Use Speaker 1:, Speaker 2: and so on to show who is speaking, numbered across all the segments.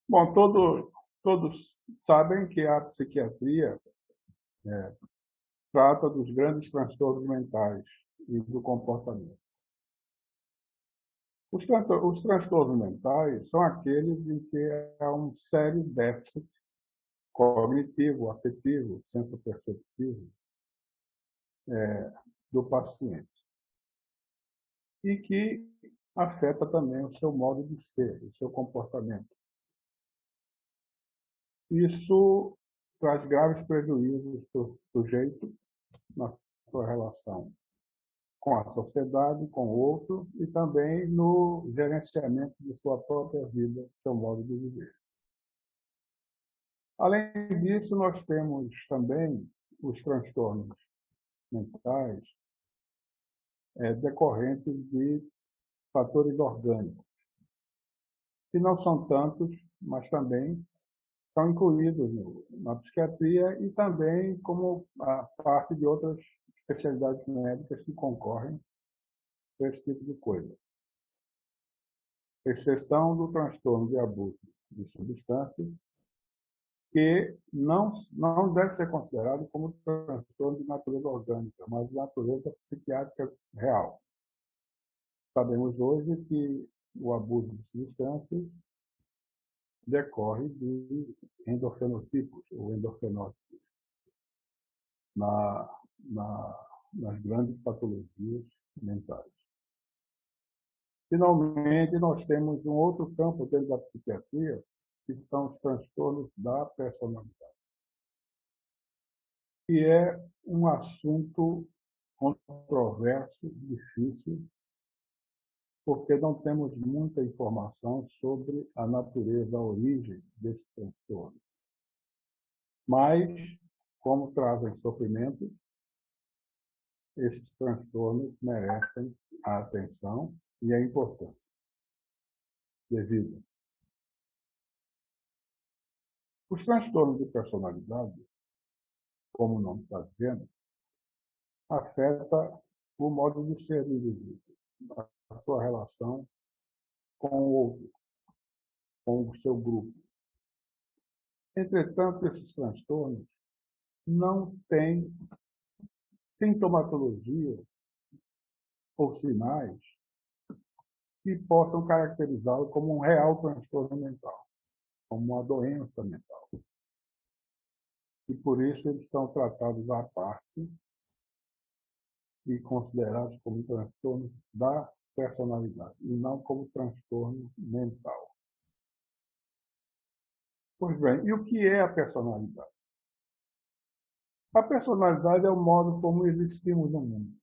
Speaker 1: Bom, todos sabem que a psiquiatria trata dos grandes transtornos mentais e do comportamento. Os transtornos mentais são aqueles em que há um sério déficit cognitivo, afetivo, sensoperceptivo do paciente e que afeta também o seu modo de ser, o seu comportamento. Isso traz graves prejuízos para o sujeito na sua relação com a sociedade, com o outro e também no gerenciamento de sua própria vida, seu modo de viver. Além disso, nós temos também os transtornos mentais decorrentes de fatores orgânicos, que não são tantos, mas também são incluídos na psiquiatria e também como a parte de outras especialidades médicas que concorrem com esse tipo de coisa. Exceção do transtorno de abuso de substâncias, que não deve ser considerado como transtorno de natureza orgânica, mas de natureza psiquiátrica real. Sabemos hoje que o abuso de substâncias decorre de endorfenotipos ou endorfenótipos nas grandes patologias mentais. Finalmente, nós temos um outro campo dentro da psiquiatria, que são os transtornos da personalidade, que é um assunto controverso, difícil, porque não temos muita informação sobre a natureza, a origem desse transtorno. Mas, como trazem sofrimento, esses transtornos merecem a atenção e a importância devida. Os transtornos de personalidade, como o nome está dizendo, afeta o modo de ser do indivíduo, a sua relação com o outro, com o seu grupo. Entretanto, esses transtornos não têm sintomatologia ou sinais que possam caracterizá-lo como um real transtorno mental, como uma doença mental. E por isso eles são tratados à parte e considerados como transtornos da personalidade, e não como transtorno mental. Pois bem, e o que é a personalidade? A personalidade é o modo como existimos no mundo.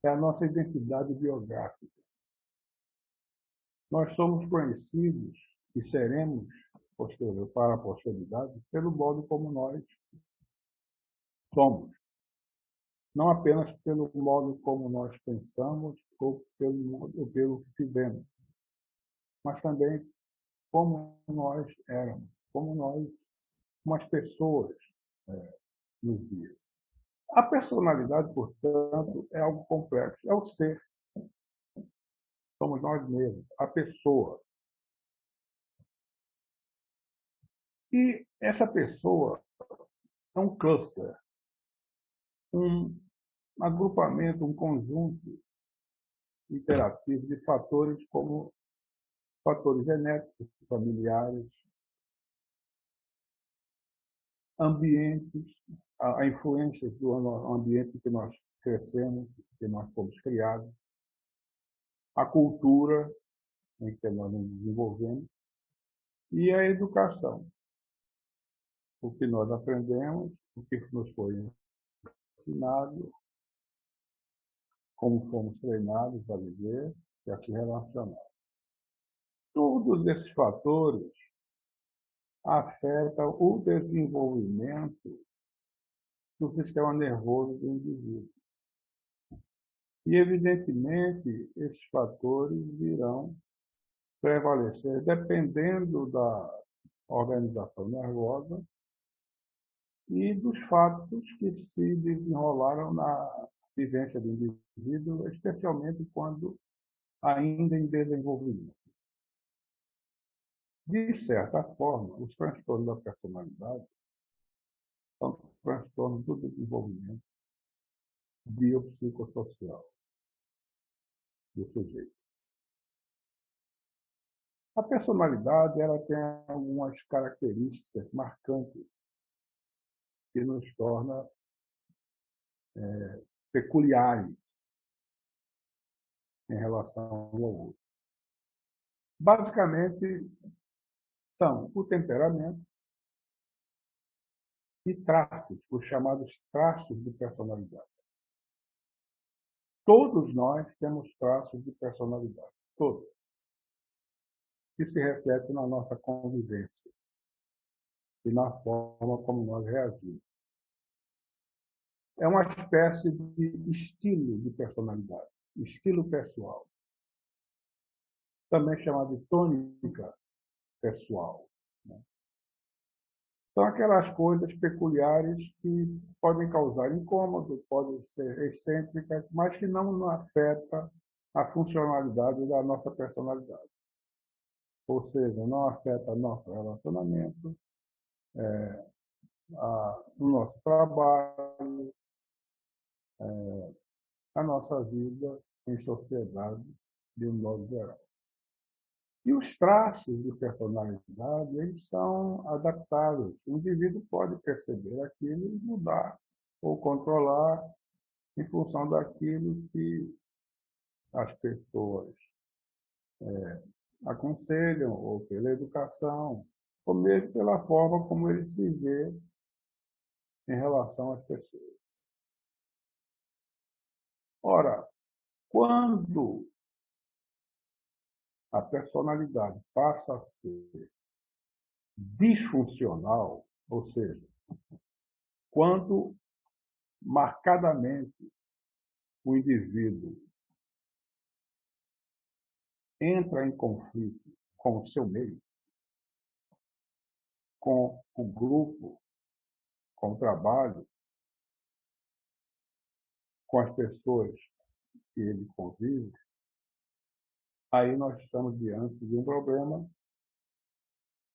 Speaker 1: É a nossa identidade biográfica. Nós somos conhecidos e seremos, para a posteridade, pelo modo como nós somos. Não apenas pelo modo como nós pensamos ou pelo que fizemos, mas também como nós éramos, como as pessoas nos viam. A personalidade, portanto, é algo complexo, é o ser. Somos nós mesmos, a pessoa. E essa pessoa é um cluster, um agrupamento, um conjunto interativo de fatores como fatores genéticos, familiares, ambientes, a influência do ambiente que nós crescemos, que nós fomos criados, a cultura em que nós nos desenvolvemos e a educação. O que nós aprendemos, o que nos foi ensinado, como fomos treinados a viver e a se relacionar. Todos esses fatores afetam o desenvolvimento do sistema nervoso do indivíduo. E, evidentemente, esses fatores virão prevalecer dependendo da organização nervosa e dos fatos que se desenrolaram na vivência do indivíduo, especialmente quando ainda em desenvolvimento. De certa forma, os transtornos da personalidade são transtornos do desenvolvimento biopsicossocial do sujeito. A personalidade ela tem algumas características marcantes que nos torna peculiares em relação ao outro. Basicamente, são o temperamento e traços, os chamados traços de personalidade. Todos nós temos traços de personalidade, todos, que se refletem na nossa convivência e na forma como nós reagimos. É uma espécie de estilo de personalidade, estilo pessoal, também chamado de tônica pessoal. São aquelas coisas peculiares que podem causar incômodo, podem ser excêntricas, mas que não afetam a funcionalidade da nossa personalidade. Ou seja, não afeta nosso relacionamento, o nosso trabalho, a nossa vida em sociedade, de um modo geral. E os traços de personalidade, eles são adaptáveis. O indivíduo pode perceber aquilo e mudar ou controlar em função daquilo que as pessoas aconselham, ou pela educação, ou mesmo pela forma como ele se vê em relação às pessoas. Ora, quando a personalidade passa a ser disfuncional, ou seja, quando marcadamente o indivíduo entra em conflito com o seu meio, com o grupo, com o trabalho, com as pessoas que ele convive, aí nós estamos diante de um problema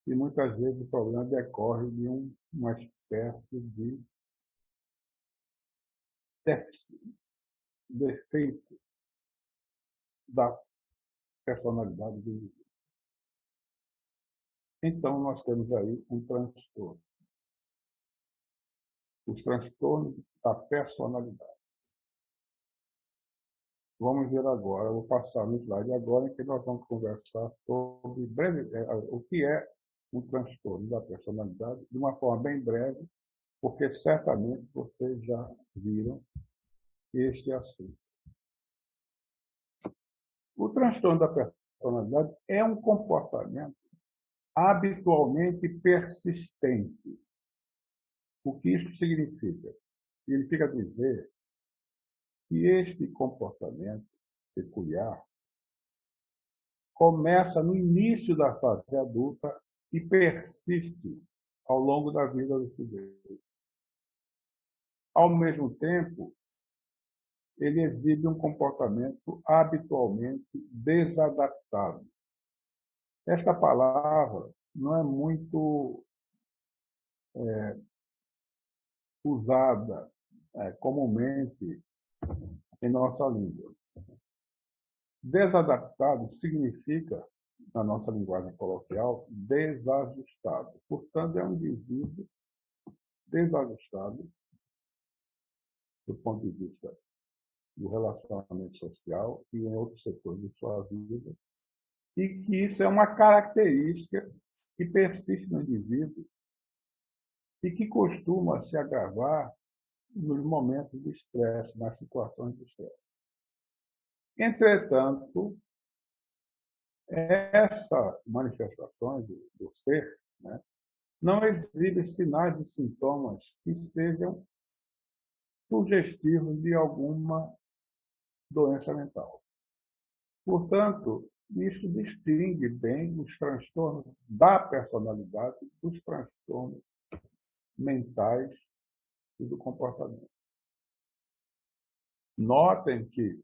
Speaker 1: e muitas vezes o problema decorre de uma espécie de déficit, defeito da personalidade do indivíduo. Então, nós temos aí um transtorno. Os transtornos da personalidade. Vamos ver agora, eu vou passar no slide agora, em que nós vamos conversar sobre o que é um transtorno da personalidade, de uma forma bem breve, porque certamente vocês já viram este assunto. O transtorno da personalidade é um comportamento habitualmente persistente. O que isso significa? Significa dizer que este comportamento peculiar começa no início da fase adulta e persiste ao longo da vida do sujeito. Ao mesmo tempo, ele exibe um comportamento habitualmente desadaptado. Esta palavra não é muito usada comumente em nossa língua. Desadaptado significa, na nossa linguagem coloquial, desajustado. Portanto, é um indivíduo desajustado do ponto de vista do relacionamento social e em outros setores de sua vida, e que isso é uma característica que persiste no indivíduo e que costuma se agravar nos momentos de estresse, nas situações de estresse. Entretanto, essa manifestação do ser, não exibe sinais e sintomas que sejam sugestivos de alguma doença mental. Portanto, isso distingue bem os transtornos da personalidade dos transtornos mentais e do comportamento. Notem que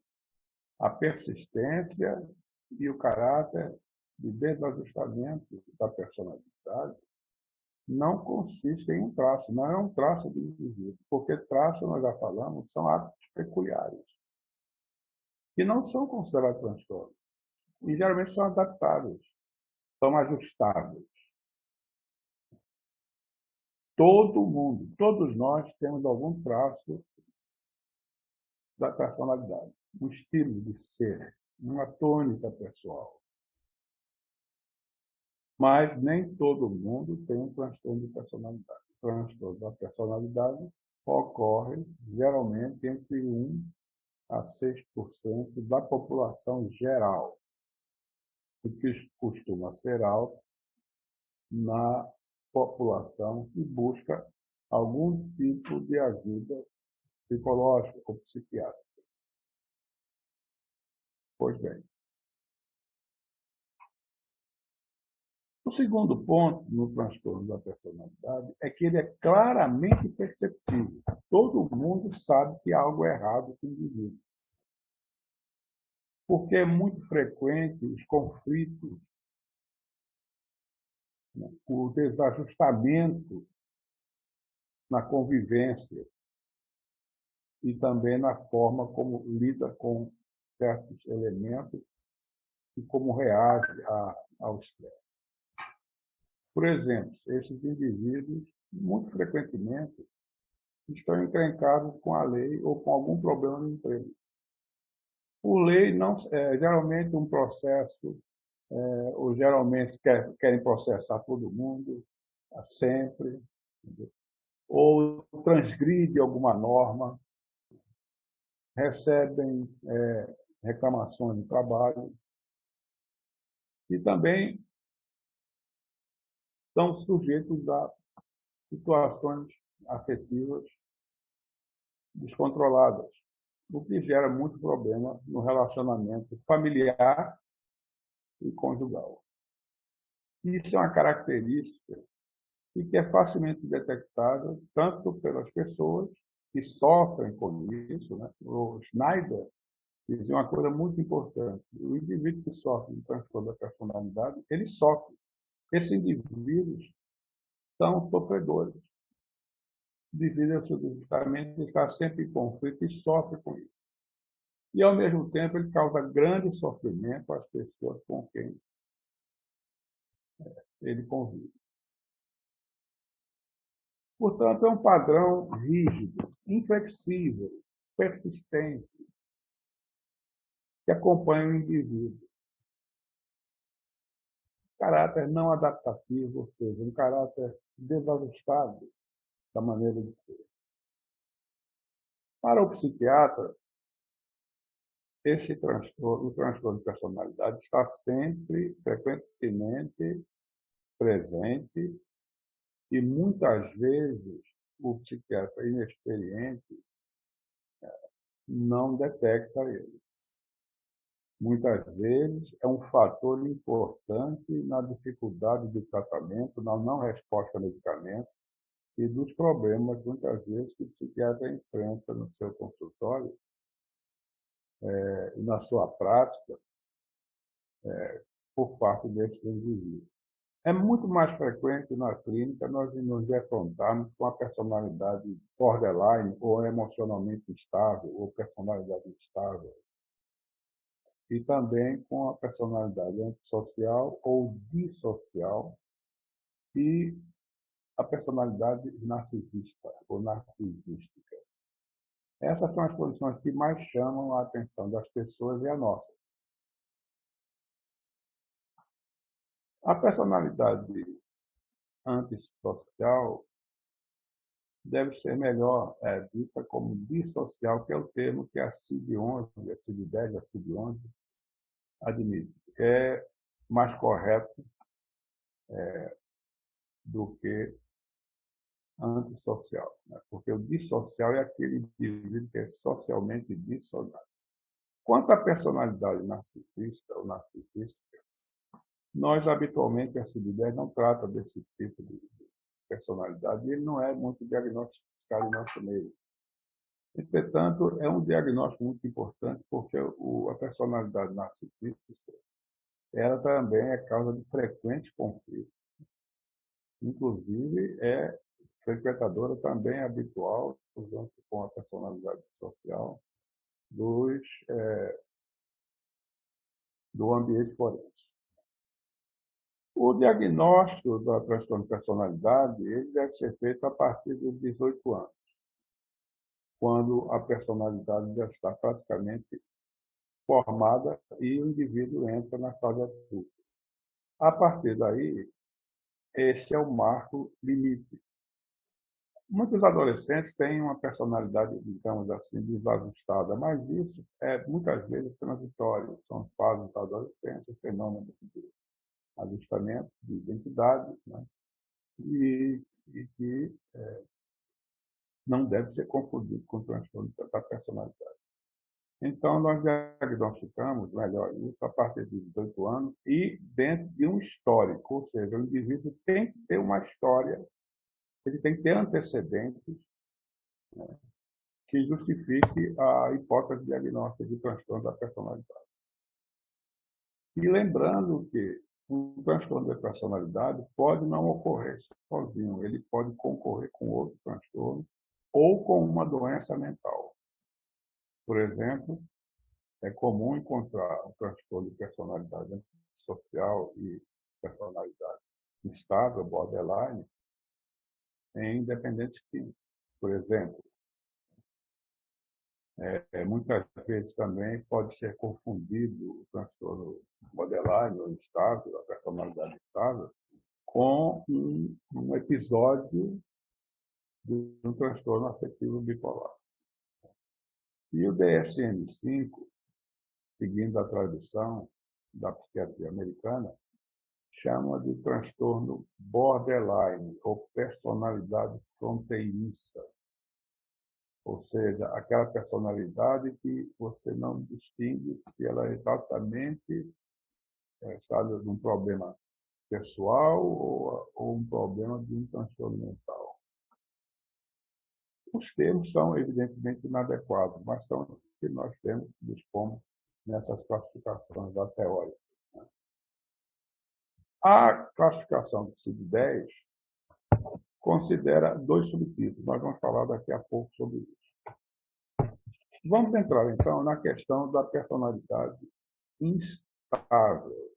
Speaker 1: a persistência e o caráter de desajustamento da personalidade não consiste em um traço, não é um traço do indivíduo, porque traços, nós já falamos, são hábitos peculiares, que não são considerados transtornos, e geralmente são adaptáveis, são ajustáveis. Todo mundo, todos nós temos algum traço da personalidade, um estilo de ser, uma tônica pessoal. Mas nem todo mundo tem um transtorno de personalidade. O transtorno da personalidade ocorre geralmente entre 1 a 6% da população geral, o que costuma ser alto na população que busca algum tipo de ajuda psicológica ou psiquiátrica. Pois bem, o segundo ponto no transtorno da personalidade é que ele é claramente perceptível. Todo mundo sabe que há algo errado com o indivíduo. Porque é muito frequente os conflitos, né, o desajustamento na convivência e também na forma como lida com certos elementos e como reage ao estresse. Por exemplo, esses indivíduos, muito frequentemente, estão encrencados com a lei ou com algum problema no emprego. Por lei, não, geralmente um processo, ou geralmente querem processar todo mundo, sempre, entendeu? Ou transgride alguma norma, recebem reclamações de trabalho e também são sujeitos a situações afetivas descontroladas, o que gera muito problema no relacionamento familiar e conjugal. Isso é uma característica e que é facilmente detectada tanto pelas pessoas que sofrem com isso, né? O Schneider dizia uma coisa muito importante: o indivíduo que sofre de transtorno da personalidade, ele sofre. Esses indivíduos são sofredores, devido ao seu desajustamento, estar sempre em conflito e sofre com isso. E, ao mesmo tempo, ele causa grande sofrimento às pessoas com quem ele convive. Portanto, é um padrão rígido, inflexível, persistente, que acompanha o indivíduo. Caráter não adaptativo, ou seja, um caráter desajustado da maneira de ser. Para o psiquiatra, o transtorno de personalidade está sempre, frequentemente presente e, muitas vezes, o psiquiatra inexperiente não detecta ele. Muitas vezes é um fator importante na dificuldade de tratamento, na não resposta a medicamento e dos problemas, muitas vezes, que o psiquiatra enfrenta no seu consultório e na sua prática por parte desses indivíduos. É muito mais frequente na clínica nós nos defrontarmos com a personalidade borderline ou emocionalmente instável ou personalidade instável e também com a personalidade antissocial ou dissocial e a personalidade narcisista ou narcisística. Essas são as condições que mais chamam a atenção das pessoas e a nossa. A personalidade antissocial deve ser melhor dita como dissocial, que é o termo que a CID-11, a CID-10, a CID-11 admite. É mais correto do que antissocial, né? Porque o dissocial é aquele indivíduo que é socialmente dissociado. Quanto à personalidade narcisista ou narcisística, nós habitualmente a CID-10 não trata desse tipo de personalidade e ele não é muito diagnosticado em nosso meio. Entretanto, é um diagnóstico muito importante porque a personalidade narcisista ela também é causa de frequentes conflitos. Inclusive, é frequentadora também habitual, junto com a personalidade social, dos, do ambiente forense. O diagnóstico da transtorno de personalidade ele deve ser feito a partir dos 18 anos, quando a personalidade já está praticamente formada e o indivíduo entra na fase adulta. A partir daí, esse é o marco limite. Muitos adolescentes têm uma personalidade, digamos assim, desajustada, mas isso é muitas vezes transitório. São fases da adolescência, fenômenos de ajustamento de identidade, né? e que não deve ser confundido com o transtorno da personalidade. Então, nós diagnosticamos melhor isso a partir de 18 anos e dentro de um histórico, ou seja, o indivíduo tem que ter uma história, ele tem que ter antecedentes, né, que justifique a hipótese diagnóstica de transtorno da personalidade. E lembrando que o transtorno da personalidade pode não ocorrer sozinho, ele pode concorrer com outro transtorno ou com uma doença mental. Por exemplo, é comum encontrar o transtorno de personalidade social e personalidade instável, borderline, em dependentes químicos. Por exemplo, muitas vezes também pode ser confundido o transtorno borderline ou instável, a personalidade instável, com um episódio de um transtorno afetivo bipolar. E o DSM-5, seguindo a tradição da psiquiatria americana, chama de transtorno borderline ou personalidade fronteiriça. Ou seja, aquela personalidade que você não distingue se ela é exatamente sabe, de um problema pessoal ou um problema de um transtorno mental. Os termos são, evidentemente, inadequados, mas são os que nós temos, dispomos nessas classificações da teórica. A classificação do CID-10 considera dois subtipos. Nós vamos falar daqui a pouco sobre isso. Vamos entrar, então, na questão da personalidade instável.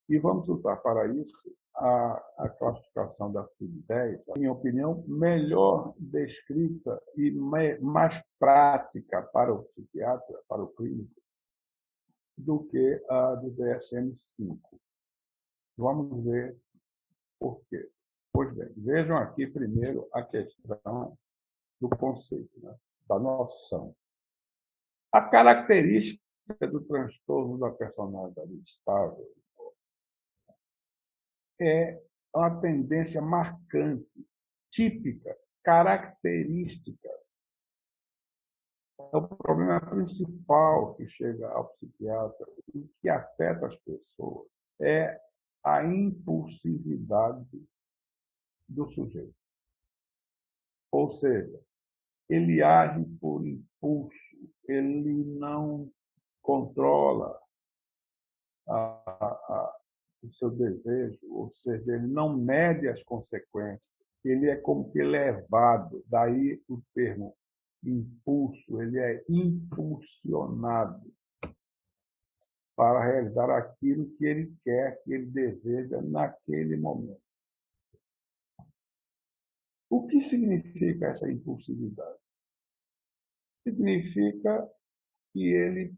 Speaker 1: E vamos usar para isso a classificação da CID-10, na minha opinião, melhor descrita e mais prática para o psiquiatra, para o clínico, do que a do DSM-5. Vamos ver por quê. Pois bem, vejam aqui primeiro a questão do conceito, né? Da noção. A característica do transtorno da personalidade instável é uma tendência marcante, típica, característica. É o problema principal que chega ao psiquiatra e que afeta as pessoas é a impulsividade do sujeito. Ou seja, ele age por impulso, ele não controla o seu desejo, ou seja, ele não mede as consequências, ele é como que levado, daí o termo impulso, ele é impulsionado para realizar aquilo que ele quer, que ele deseja naquele momento. O que significa essa impulsividade? Significa que ele,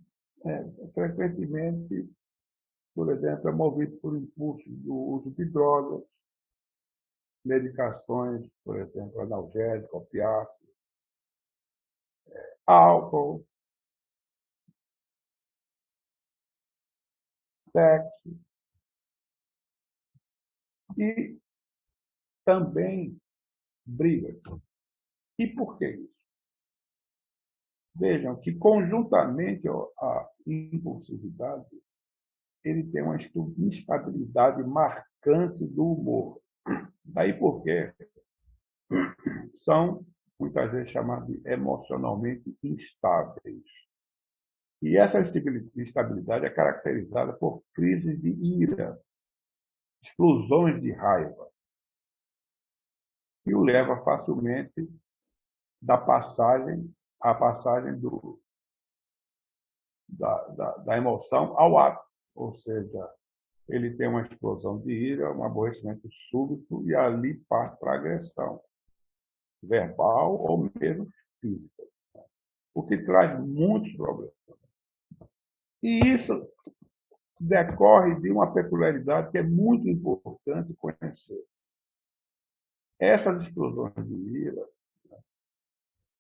Speaker 1: frequentemente, por exemplo, é movido por impulso do uso de drogas, medicações, por exemplo, analgésicos, opiáceos, álcool, sexo e também brigas. E por que isso? Vejam que, conjuntamente à impulsividade, ele tem uma instabilidade marcante do humor. Daí porque são, muitas vezes, chamados de emocionalmente instáveis. E essa instabilidade é caracterizada por crises de ira, explosões de raiva, e o leva facilmente da passagem à passagem da emoção ao ato, ou seja, ele tem uma explosão de ira, um aborrecimento súbito e ali parte para a agressão, verbal ou mesmo física, o que traz muitos problemas. E isso decorre de uma peculiaridade que é muito importante conhecer. Essas explosões de ira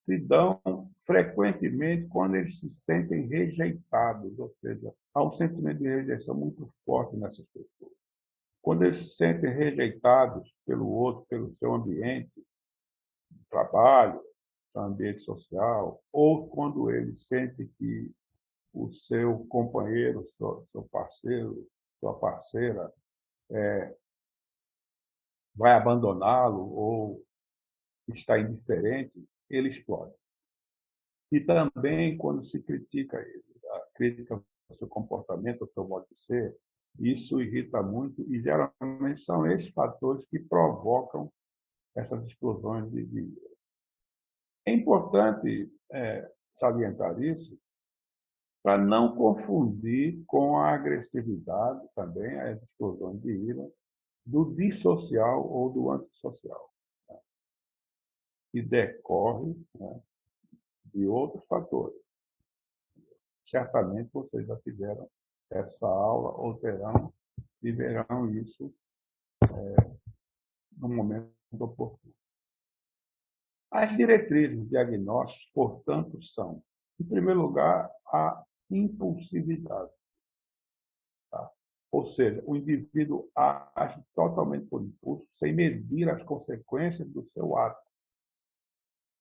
Speaker 1: se dão frequentemente quando eles se sentem rejeitados, ou seja, há um sentimento de rejeição muito forte nessas pessoas. Quando eles se sentem rejeitados pelo outro, pelo seu ambiente de trabalho, seu ambiente social, ou quando ele sente que o seu companheiro, seu parceiro, sua parceira vai abandoná-lo ou está indiferente, ele explode. E também quando se critica ele, a crítica ao seu comportamento, ao seu modo de ser, isso irrita muito e geralmente são esses fatores que provocam essas explosões de ira. É importante salientar isso para não confundir com a agressividade também, as explosões de ira, do dissocial ou do antissocial, né, que decorre, né, de outros fatores. Certamente vocês já tiveram essa aula ou terão e verão isso no momento oportuno. As diretrizes diagnósticas, portanto, são, em primeiro lugar, a impulsividade. Tá? Ou seja, o indivíduo age totalmente por impulso, sem medir as consequências do seu ato.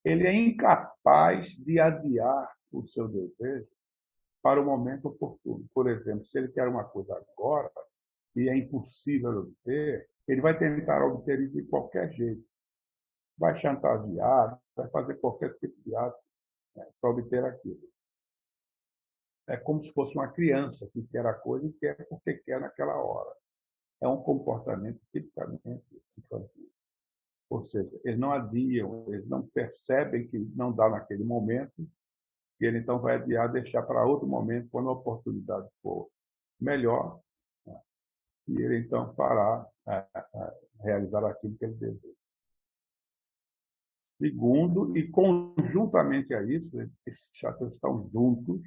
Speaker 1: Ele é incapaz de adiar o seu desejo para o momento oportuno. Por exemplo, se ele quer uma coisa agora e é impossível obter, ele vai tentar obter isso de qualquer jeito. Vai chantagear, vai fazer qualquer tipo de ato, né, para obter aquilo. É como se fosse uma criança que quer a coisa e quer porque quer naquela hora. É um comportamento tipicamente infantil. Ou seja, eles não adiam, eles não percebem que não dá naquele momento, e ele então vai adiar, deixar para outro momento, quando a oportunidade for melhor, né, e ele então fará realizar aquilo que ele deseja. Segundo, e conjuntamente a isso, esses fatores estão juntos,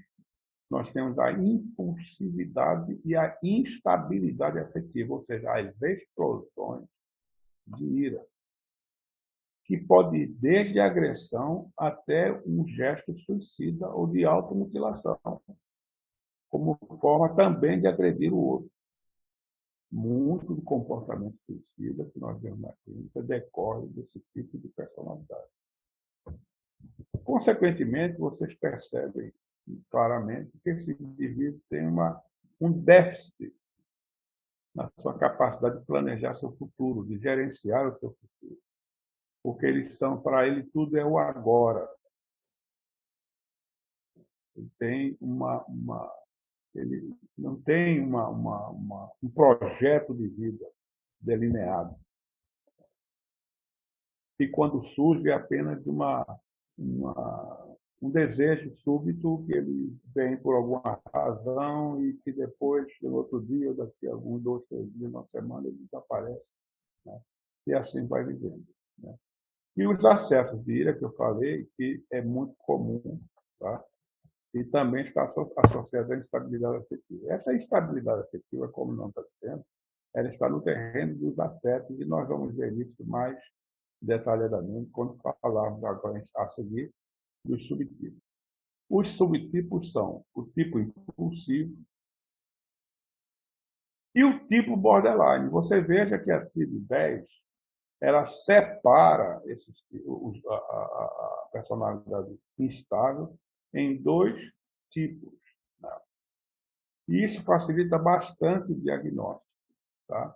Speaker 1: nós temos a impulsividade e a instabilidade afetiva, ou seja, as explosões de ira, que pode ir desde a agressão até um gesto suicida ou de automutilação, como forma também de agredir o outro. Muito do comportamento suicida que nós vemos na clínica decorre desse tipo de personalidade. Consequentemente, vocês percebem claramente que esses indivíduos têm um déficit na sua capacidade de planejar seu futuro, de gerenciar o seu futuro. Porque eles são, para ele, tudo é o agora. Ele tem ele não tem um projeto de vida delineado. E quando surge é apenas um desejo súbito que ele vem por alguma razão e que depois, no outro dia, daqui a alguns 2, 3 dias, uma semana, ele desaparece. Né? E assim vai vivendo. Né? E os acessos de ira, que eu falei, que é muito comum, tá? E também está associada à instabilidade afetiva. Essa instabilidade afetiva, como não está dizendo, ela está no terreno dos afetos, e nós vamos ver isso mais detalhadamente quando falarmos agora a seguir dos subtipos. Os subtipos são o tipo impulsivo e o tipo borderline. Você veja que a CID-10 ela separa a personalidade instável em 2 tipos. Né? E isso facilita bastante o diagnóstico. Tá?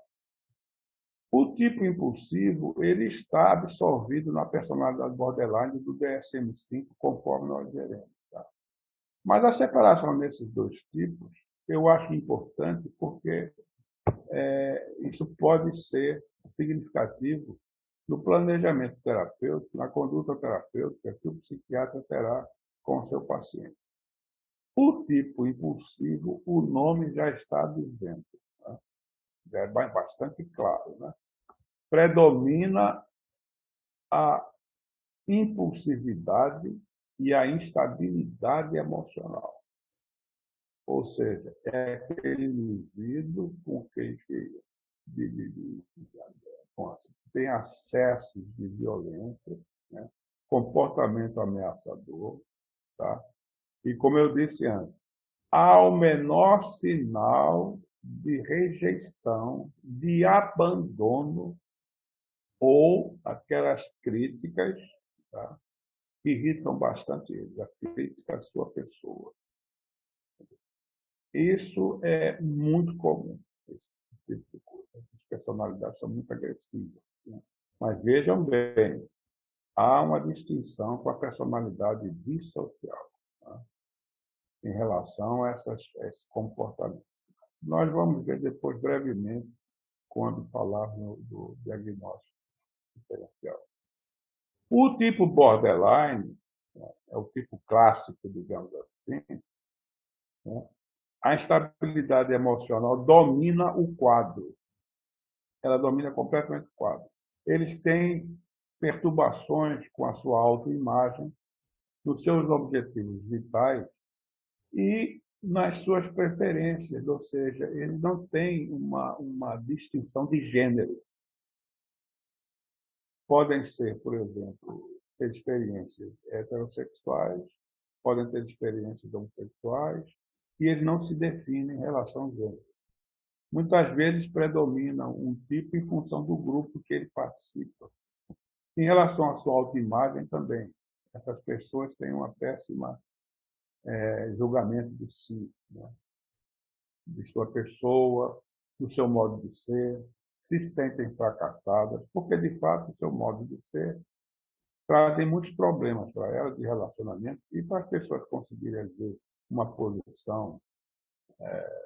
Speaker 1: O tipo impulsivo ele está absorvido na personalidade borderline do DSM-5, conforme nós veremos. Tá? Mas a separação desses dois tipos eu acho importante porque isso pode ser significativo no planejamento terapêutico, na conduta terapêutica que o psiquiatra terá com o seu paciente. O tipo impulsivo, o nome já está dizendo, né? Já é bastante claro, né? Predomina a impulsividade e a instabilidade emocional. Ou seja, é aquele indivíduo com quem tem acessos de violência, né? Comportamento ameaçador, tá? E, como eu disse antes, ao menor sinal de rejeição, de abandono ou aquelas críticas, tá, que irritam bastante eles, a crítica à sua pessoa. Isso é muito comum, esse tipo de coisa. As personalidades são muito agressivas, né? Mas vejam bem, há uma distinção com a personalidade dissocial, tá, em relação a esse comportamento. Nós vamos ver depois, brevemente, quando falarmos do diagnóstico diferencial. O tipo borderline, né, é o tipo clássico, digamos assim, né? A instabilidade emocional domina o quadro. Ela domina completamente o quadro. Eles têm perturbações com a sua autoimagem, nos seus objetivos vitais e nas suas preferências, ou seja, eles não têm uma distinção de gênero. Podem ser, por exemplo, ter experiências heterossexuais, podem ter experiências homossexuais, e eles não se definem em relação ao gênero. Muitas vezes predomina um tipo em função do grupo que ele participa. Em relação à sua autoimagem também, essas pessoas têm uma péssima julgamento de si, né? De sua pessoa, do seu modo de ser, se sentem fracassadas, porque, de fato, o seu modo de ser trazem muitos problemas para elas de relacionamento e para as pessoas conseguirem ver uma posição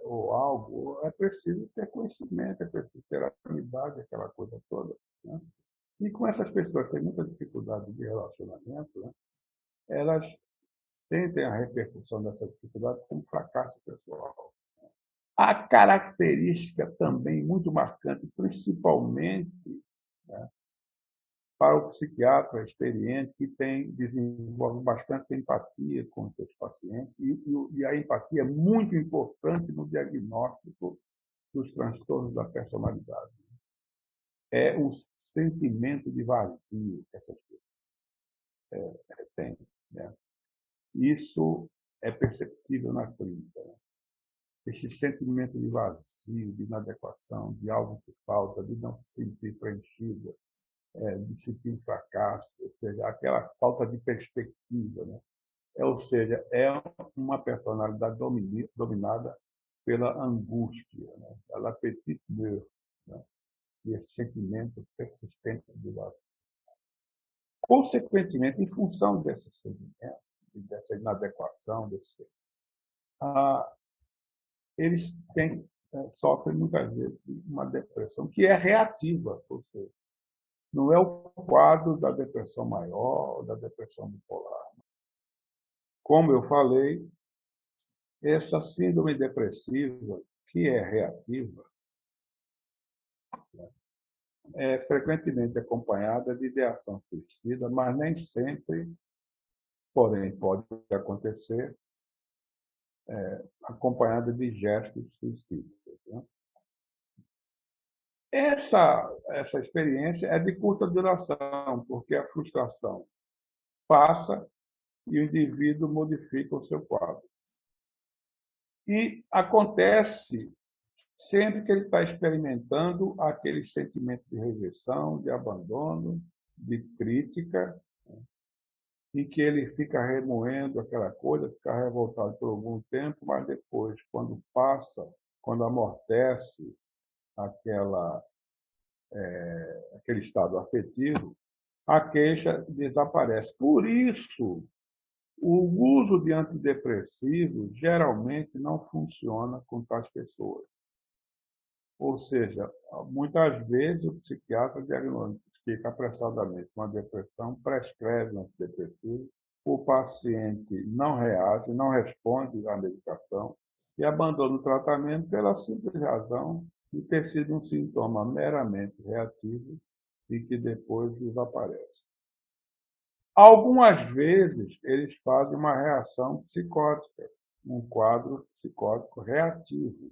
Speaker 1: ou algo, é preciso ter conhecimento, é preciso ter amizade, aquela coisa toda, né? E com essas pessoas que têm muita dificuldade de relacionamento, né, elas sentem a repercussão dessa dificuldade como fracasso pessoal. A característica também muito marcante, principalmente, né, para o psiquiatra experiente que desenvolve bastante empatia com os seus pacientes, e a empatia é muito importante no diagnóstico dos transtornos da personalidade. É um sentimento de vazio que essas pessoas têm, né? Isso é perceptível na clínica, né? Esse sentimento de vazio, de inadequação, de algo que falta, de não se sentir preenchida, de sentir um fracasso, ou seja, aquela falta de perspectiva, né? Ou seja, é uma personalidade dominada pela angústia, né? Pela petite peur, né? E esse sentimento persistente de vazio. Consequentemente, em função desse sentimento, dessa inadequação, eles sofrem muitas vezes uma depressão que é reativa, ou seja, não é o quadro da depressão maior ou da depressão bipolar. Como eu falei, essa síndrome depressiva, que é reativa, é frequentemente acompanhada de ideação suicida, mas nem sempre, porém pode acontecer, acompanhada de gestos suicidas, né? Essa experiência é de curta duração, porque a frustração passa e o indivíduo modifica o seu quadro. E acontece sempre que ele está experimentando aquele sentimento de rejeição, de abandono, de crítica, né? E que ele fica remoendo aquela coisa, fica revoltado por algum tempo, mas depois, quando passa, quando amortece aquele estado afetivo, a queixa desaparece. Por isso O uso de antidepressivos geralmente não funciona com tais pessoas. Ou seja, muitas vezes o psiquiatra diagnostica apressadamente uma depressão, prescreve um antidepressivo, o paciente não reage, não responde à medicação e abandona o tratamento pela simples razão de ter sido um sintoma meramente reativo e que depois desaparece. Algumas vezes eles fazem uma reação psicótica, um quadro psicótico reativo.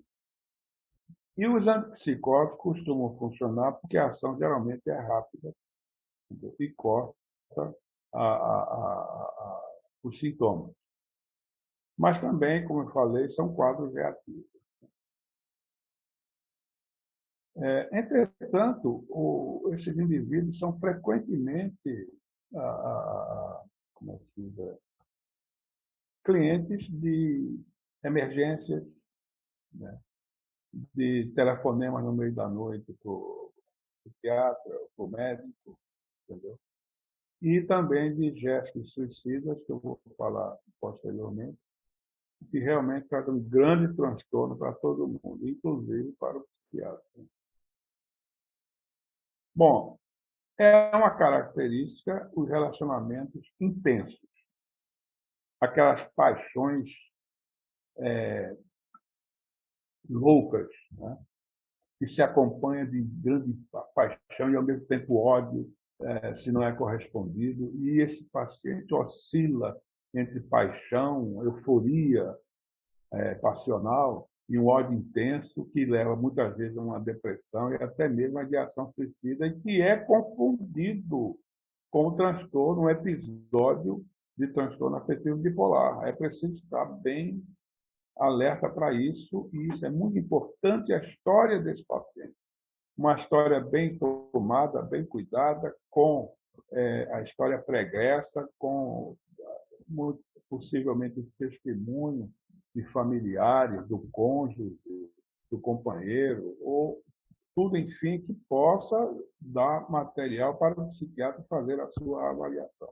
Speaker 1: E os antipsicóticos costumam funcionar porque a ação geralmente é rápida e corta os sintomas. Mas também, como eu falei, são quadros reativos. Entretanto, esses indivíduos são frequentemente como é que se diz, clientes de emergências, né? De telefonemas no meio da noite para o psiquiatra, para o médico, entendeu? E também de gestos suicidas, que eu vou falar posteriormente, que realmente traz um grande transtorno para todo mundo, inclusive para o psiquiatra. Bom, é uma característica os relacionamentos intensos, aquelas paixões loucas, né? Que se acompanha de grande paixão e, ao mesmo tempo, ódio, se não é correspondido. E esse paciente oscila entre paixão, euforia passional e um ódio intenso que leva, muitas vezes, a uma depressão e até mesmo a ideação suicida, e que é confundido com o transtorno, um episódio de transtorno afetivo bipolar. É preciso estar bem alerta para isso, e isso é muito importante, a história desse paciente. Uma história bem tomada, bem cuidada, com a história pregressa, com possivelmente o testemunho de familiares, do cônjuge, do companheiro, ou tudo, enfim, que possa dar material para o psiquiatra fazer a sua avaliação.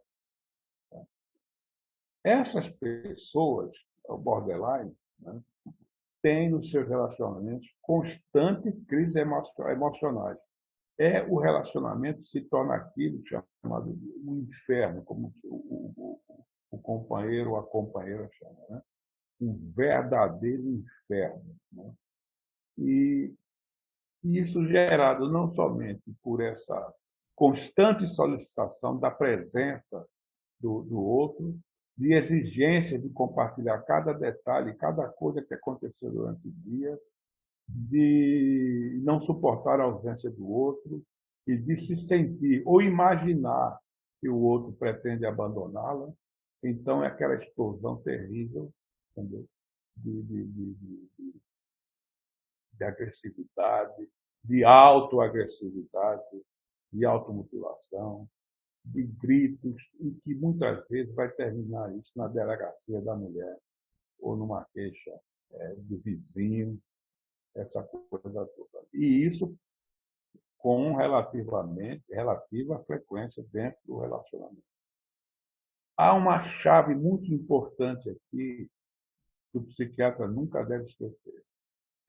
Speaker 1: Essas pessoas, o borderline, né, têm nos seus relacionamentos constantes crises emocionais. O relacionamento se torna aquilo chamado de um inferno, como o companheiro ou a companheira chama, né? Um verdadeiro inferno, né? E isso gerado não somente por essa constante solicitação da presença do outro, de exigência de compartilhar cada detalhe, cada coisa que aconteceu durante o dia, de não suportar a ausência do outro e de se sentir ou imaginar que o outro pretende abandoná-la. Então, é aquela explosão terrível, entendeu? De agressividade, de autoagressividade, de automutilação, de gritos, e que muitas vezes vai terminar isso na delegacia da mulher ou numa queixa do vizinho, essa coisa toda. E isso com relativa frequência dentro do relacionamento. Há uma chave muito importante aqui que o psiquiatra nunca deve esquecer.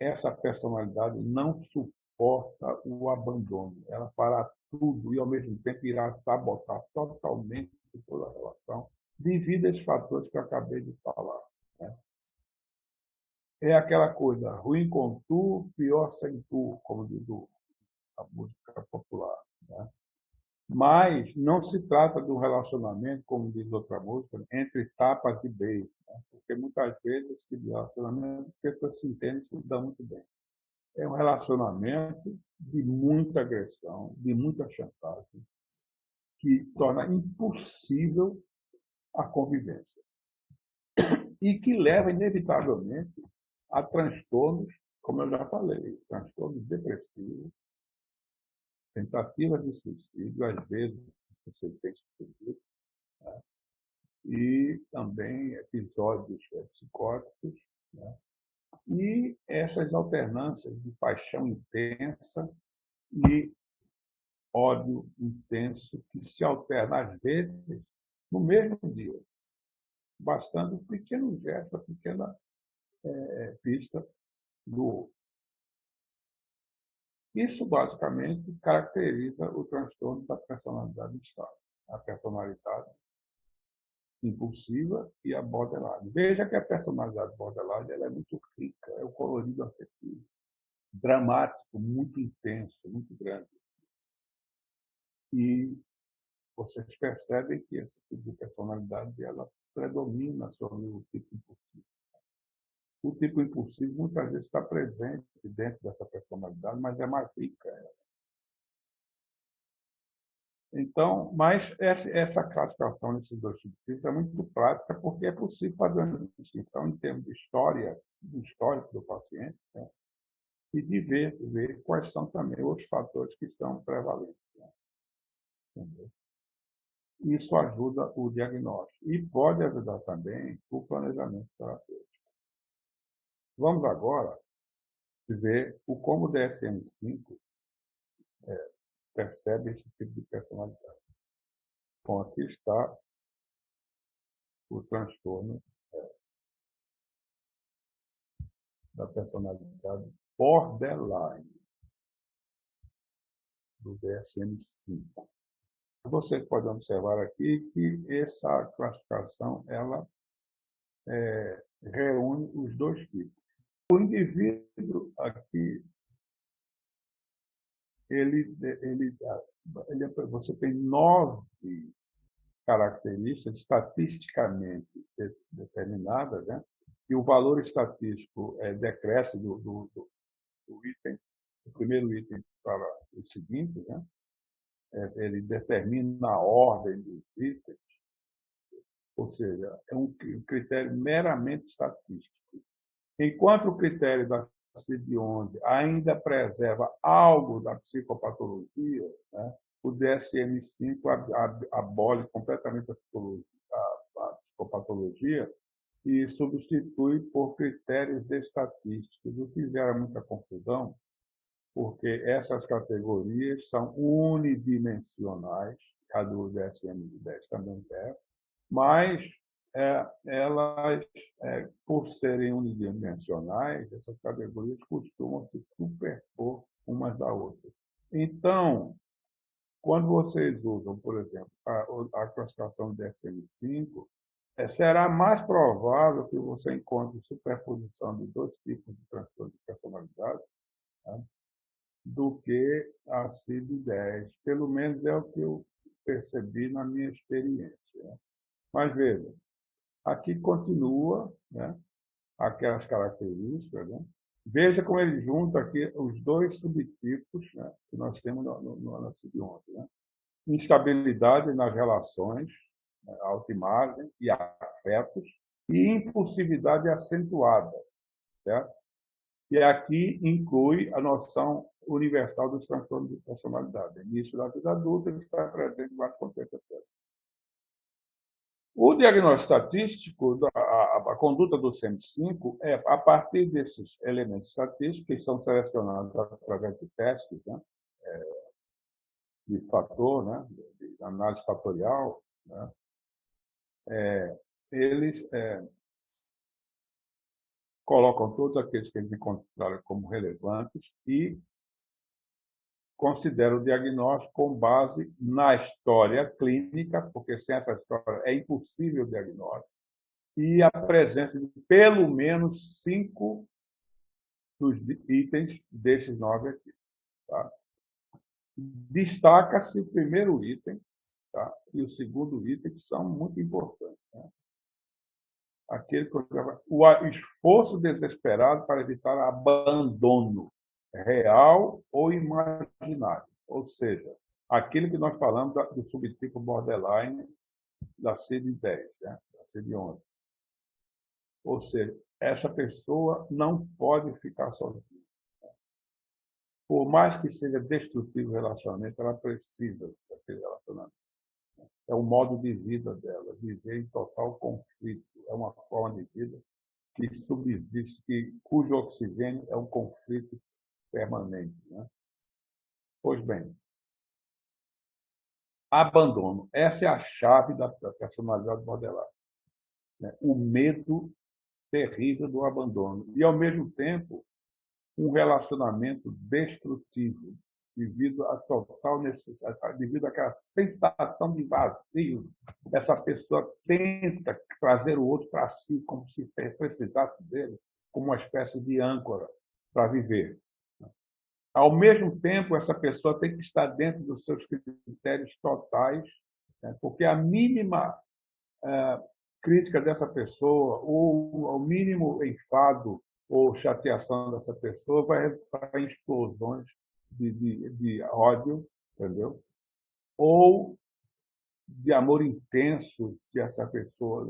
Speaker 1: Essa personalidade não suporta o abandono. Ela fará tudo e, ao mesmo tempo, irá sabotar totalmente toda a relação devido a esses fatores que eu acabei de falar, né? É aquela coisa, ruim com tu, pior sem tu, como diz a música popular, né? Mas não se trata de um relacionamento, como diz outra música, entre tapas e beijos, né? Porque muitas vezes esse tipo de relacionamento, as pessoas se entendem e se dão muito bem. É um relacionamento de muita agressão, de muita chantagem, que torna impossível a convivência e que leva, inevitavelmente, a transtornos, como eu já falei, transtornos depressivos, tentativas de suicídio, às vezes você tem suicídio, né? E também episódios psicóticos, né? E essas alternâncias de paixão intensa e ódio intenso que se alterna, às vezes, no mesmo dia. bastando um pequeno gesto, uma pequena pista do outro. Isso, basicamente, caracteriza o transtorno da personalidade instável, a personalidade impulsiva e a borderline. Veja que a personalidade borderline ela é muito rica, é o colorido afetivo, dramático, muito intenso, muito grande. E vocês percebem que esse tipo de personalidade ela predomina sobre o tipo impulsivo. O tipo impulsivo muitas vezes está presente dentro dessa personalidade, mas é mais rica. Então, mas essa classificação desses dois subtipos é muito prática, porque é possível fazer uma distinção em termos de história, do histórico do paciente, né? E de ver quais são também os fatores que são prevalentes. Né? Isso ajuda o diagnóstico e pode ajudar também o planejamento terapêutico. Vamos agora ver como o DSM-5 percebe esse tipo de personalidade. Bom, aqui está o transtorno da personalidade borderline do DSM-5. Vocês podem observar aqui que essa classificação ela reúne os dois tipos. O indivíduo aqui, você tem 9 características estatisticamente determinadas, né? E o valor estatístico decresce do item, do primeiro item para o seguinte, né? Ele determina a ordem dos itens, ou seja, é um critério meramente estatístico. Enquanto o critério da CID-11 ainda preserva algo da psicopatologia, né? O DSM-5 abole completamente a psicopatologia e substitui por critérios estatísticos, o que gera muita confusão, porque essas categorias são unidimensionais, a do DSM-10 também é, mas elas, por serem unidimensionais, essas categorias costumam se superpor umas da outra. Então, quando vocês usam, por exemplo, a classificação do DSM-5, será mais provável que você encontre superposição de dois tipos de transtorno de personalidade, né, do que a CID-10. Pelo menos é o que eu percebi na minha experiência. Né? Mas veja, aqui continua, né, aquelas características. Né? Veja como ele junta aqui os dois subtipos, né, que nós temos na CID-11. Né? Instabilidade nas relações, né, autoimagem e afetos, e impulsividade acentuada. Certo? E aqui inclui a noção universal dos transtornos de personalidade. Início da vida adulta, ele está presente em vários contextos. O diagnóstico estatístico, a conduta do DSM-5 é a partir desses elementos estatísticos, que são selecionados através de testes, né, de fator, né, de análise fatorial, né, eles colocam todos aqueles que eles encontraram como relevantes e consideram o diagnóstico com base na história clínica, porque sem essa história é impossível o diagnóstico, e a presença de pelo menos 5 dos itens desses 9 aqui. Tá? Destaca-se o primeiro item, tá? E o segundo item, que são muito importantes. Né? Aquele que o esforço desesperado para evitar abandono real ou imaginário. Ou seja, aquilo que nós falamos do subtipo borderline da CID-10, né? Da CID-11. Ou seja, essa pessoa não pode ficar sozinha. Por mais que seja destrutivo o relacionamento, ela precisa daquele relacionamento. É o modo de vida dela, viver em total conflito. É uma forma de vida que subsiste, cujo oxigênio é um conflito permanente. Né? Pois bem, abandono. Essa é a chave da personalidade modelar. né? O medo terrível do abandono. E, ao mesmo tempo, um relacionamento destrutivo, devido à total necessidade, devido àquela sensação de vazio. Essa pessoa tenta trazer o outro para si, como se precisasse dele, como uma espécie de âncora para viver. Ao mesmo tempo, essa pessoa tem que estar dentro dos seus critérios totais, né? Porque a mínima crítica dessa pessoa, ou ao mínimo enfado ou chateação dessa pessoa, vai para explosões de ódio, entendeu? Ou de amor intenso de essa pessoa,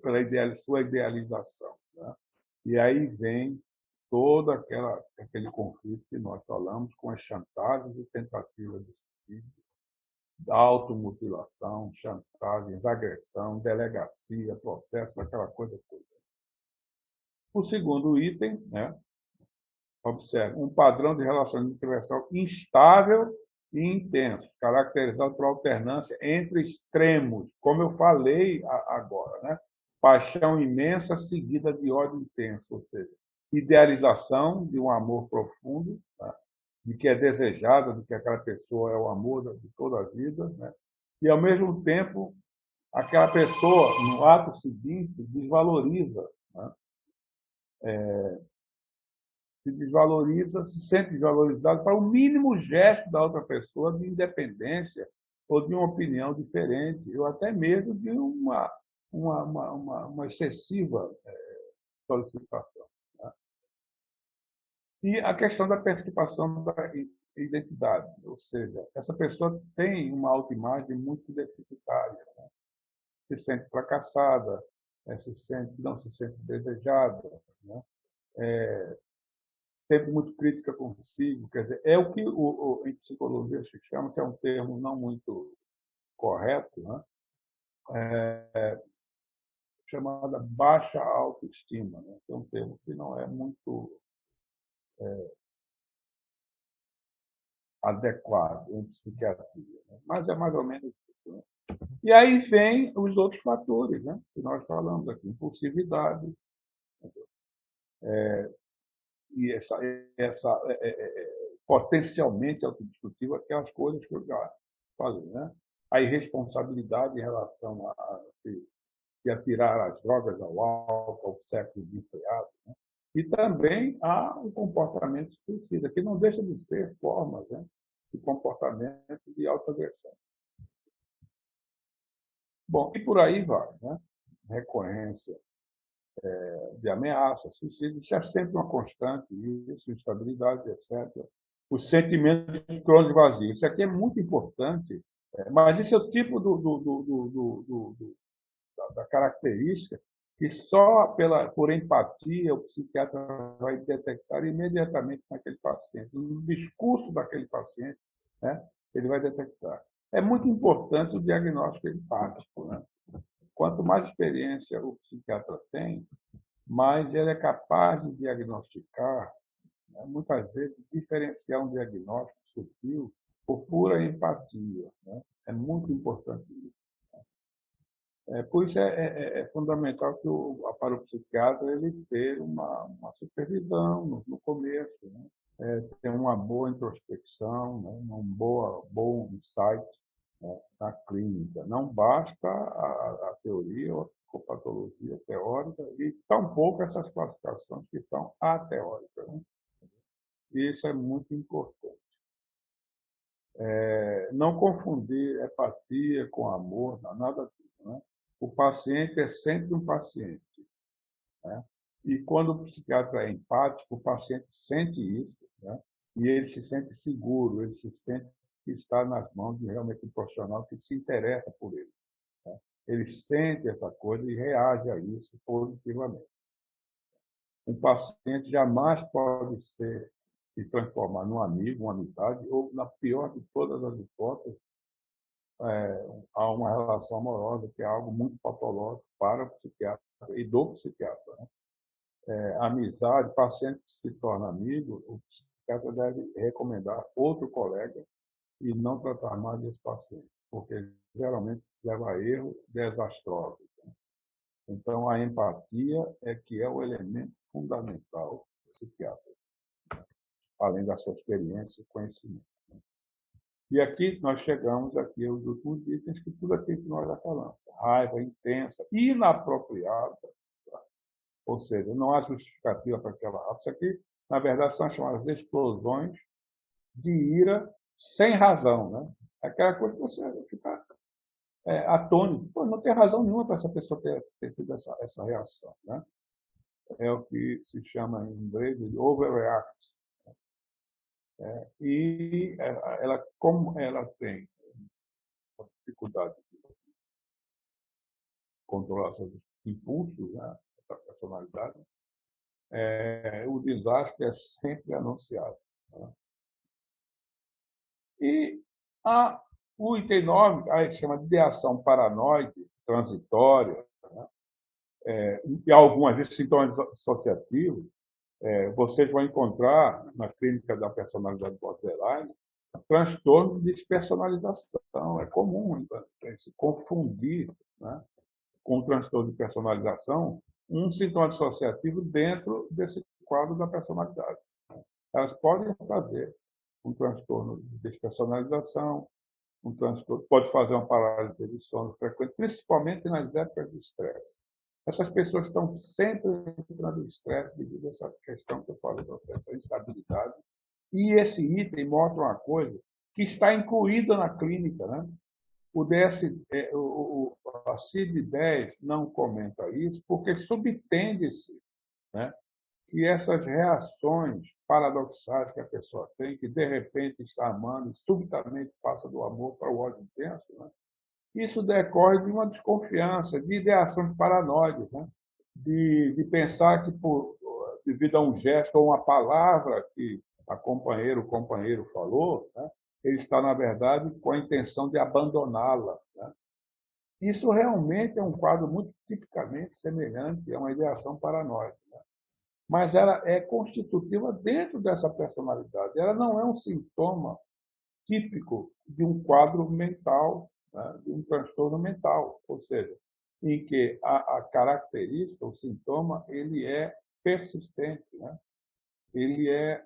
Speaker 1: pela sua idealização. Né? E aí vem todo aquele conflito que nós falamos, com as chantagens e tentativas de suicídio, da automutilação, chantagens, agressão, delegacia, processo, aquela coisa toda. O segundo item, né, observe, um padrão de relacionamento universal instável e intenso, caracterizado por alternância entre extremos, como eu falei agora, né? Paixão imensa seguida de ódio intenso, ou seja, idealização de um amor profundo, tá? De que é desejado, de que aquela pessoa é o amor de toda a vida, né? E, ao mesmo tempo, aquela pessoa, no ato seguinte, desvaloriza, né? Se desvaloriza, se sente desvalorizado para o mínimo gesto da outra pessoa de independência ou de uma opinião diferente, ou até mesmo de uma excessiva solicitação. Né? E a questão da perturbação da identidade, ou seja, essa pessoa tem uma autoimagem muito deficitária, né? Se sente fracassada, não se sente desejada, né? Sempre muito crítica consigo, quer dizer, é o que em psicologia se chama, que é um termo não muito correto, né? Chamada baixa autoestima, né? É um termo que não é muito adequado em psiquiatria, né? Mas é mais ou menos isso. Né? E aí vem os outros fatores, né? Que nós falamos aqui, impulsividade, e potencialmente autodestrutiva, aquelas coisas que eu já falei, né? A irresponsabilidade em relação a tirar as drogas, ao álcool, ao sexo desenfreado, né? E também há um comportamento suicida, que não deixa de ser formas, né, de comportamento de autoagressão. Bom, e por aí vai, né? Recorrência de ameaça, suicídio, isso é sempre uma constante, isso, instabilidade, etc. O sentimento de crônico de vazio. Isso aqui é muito importante, mas isso é o tipo da característica que só por empatia o psiquiatra vai detectar imediatamente naquele paciente. No discurso daquele paciente, né, ele vai detectar. É muito importante o diagnóstico empático. Né? Quanto mais experiência o psiquiatra tem, mais ele é capaz de diagnosticar, né, muitas vezes, diferenciar um diagnóstico sutil por pura empatia. Né? É muito importante isso. Por isso é fundamental que para o psiquiatra ele ter uma supervisão no começo, né? Ter uma boa introspecção, né? Bom insight, né, na clínica. Não basta a teoria ou a psicopatologia teórica e tampouco essas classificações que são ateóricas. Né? Isso é muito importante. Não confundir empatia com amor, nada disso. Né? O paciente é sempre um paciente. Né? E quando o psiquiatra é empático, o paciente sente isso, né? E ele se sente seguro, ele se sente que está nas mãos de realmente um profissional que se interessa por ele. Né? Ele sente essa coisa e reage a isso positivamente. Um paciente jamais pode se transformar num amigo, uma amizade, ou, na pior de todas as hipóteses, há uma relação amorosa, que é algo muito patológico para o psiquiatra e do psiquiatra. Né? Amizade, paciente que se torna amigo, o psiquiatra deve recomendar outro colega e não tratar mais esse paciente, porque geralmente leva a erros desastrosos. Então, a empatia é que é o elemento fundamental do psiquiatra, além da sua experiência e conhecimento. E aqui nós chegamos aqui aos últimos itens, que tudo aquilo que nós já falamos. Raiva intensa, inapropriada, ou seja, não há justificativa para aquela raiva. Isso aqui, na verdade, são as chamadas explosões de ira sem razão. Né? Aquela coisa que você fica atônito. Pô, não tem razão nenhuma para essa pessoa ter tido essa reação. Né? É o que se chama em inglês de overreact. E ela, como ela tem dificuldade de controlar seus impulsos, né, essa personalidade, o desastre é sempre anunciado. Né? E o item 9, aí se chama de ideação paranoide, transitória, né? E algumas vezes sintomas dissociativos, vocês vão encontrar na clínica da personalidade borderline transtorno de despersonalização. É comum então, se confundir, né, com o transtorno de personalização um sintoma dissociativo dentro desse quadro da personalidade. Elas podem fazer um transtorno de despersonalização, um transtorno, pode fazer uma paralisia de sono frequente, principalmente nas épocas de estresse. Essas pessoas estão sempre entrando em estresse devido a essa questão que eu falei para vocês, essa instabilidade. E esse item mostra uma coisa que está incluída na clínica. Né? O DS, a CID-10 não comenta isso, porque subtende-se, né, que essas reações paradoxais que a pessoa tem, que de repente está amando e subitamente passa do amor para o ódio intenso, né, isso decorre de uma desconfiança, de ideações paranoides, né, de pensar que, devido a um gesto ou uma palavra que a companheira, o companheiro falou, né, ele está, na verdade, com a intenção de abandoná-la. Né? Isso realmente é um quadro muito tipicamente semelhante a uma ideação paranoide. Né? Mas ela é constitutiva dentro dessa personalidade. Ela não é um sintoma típico de um quadro mental, né? De um transtorno mental, ou seja, em que a característica, o sintoma, ele é persistente, né? Ele é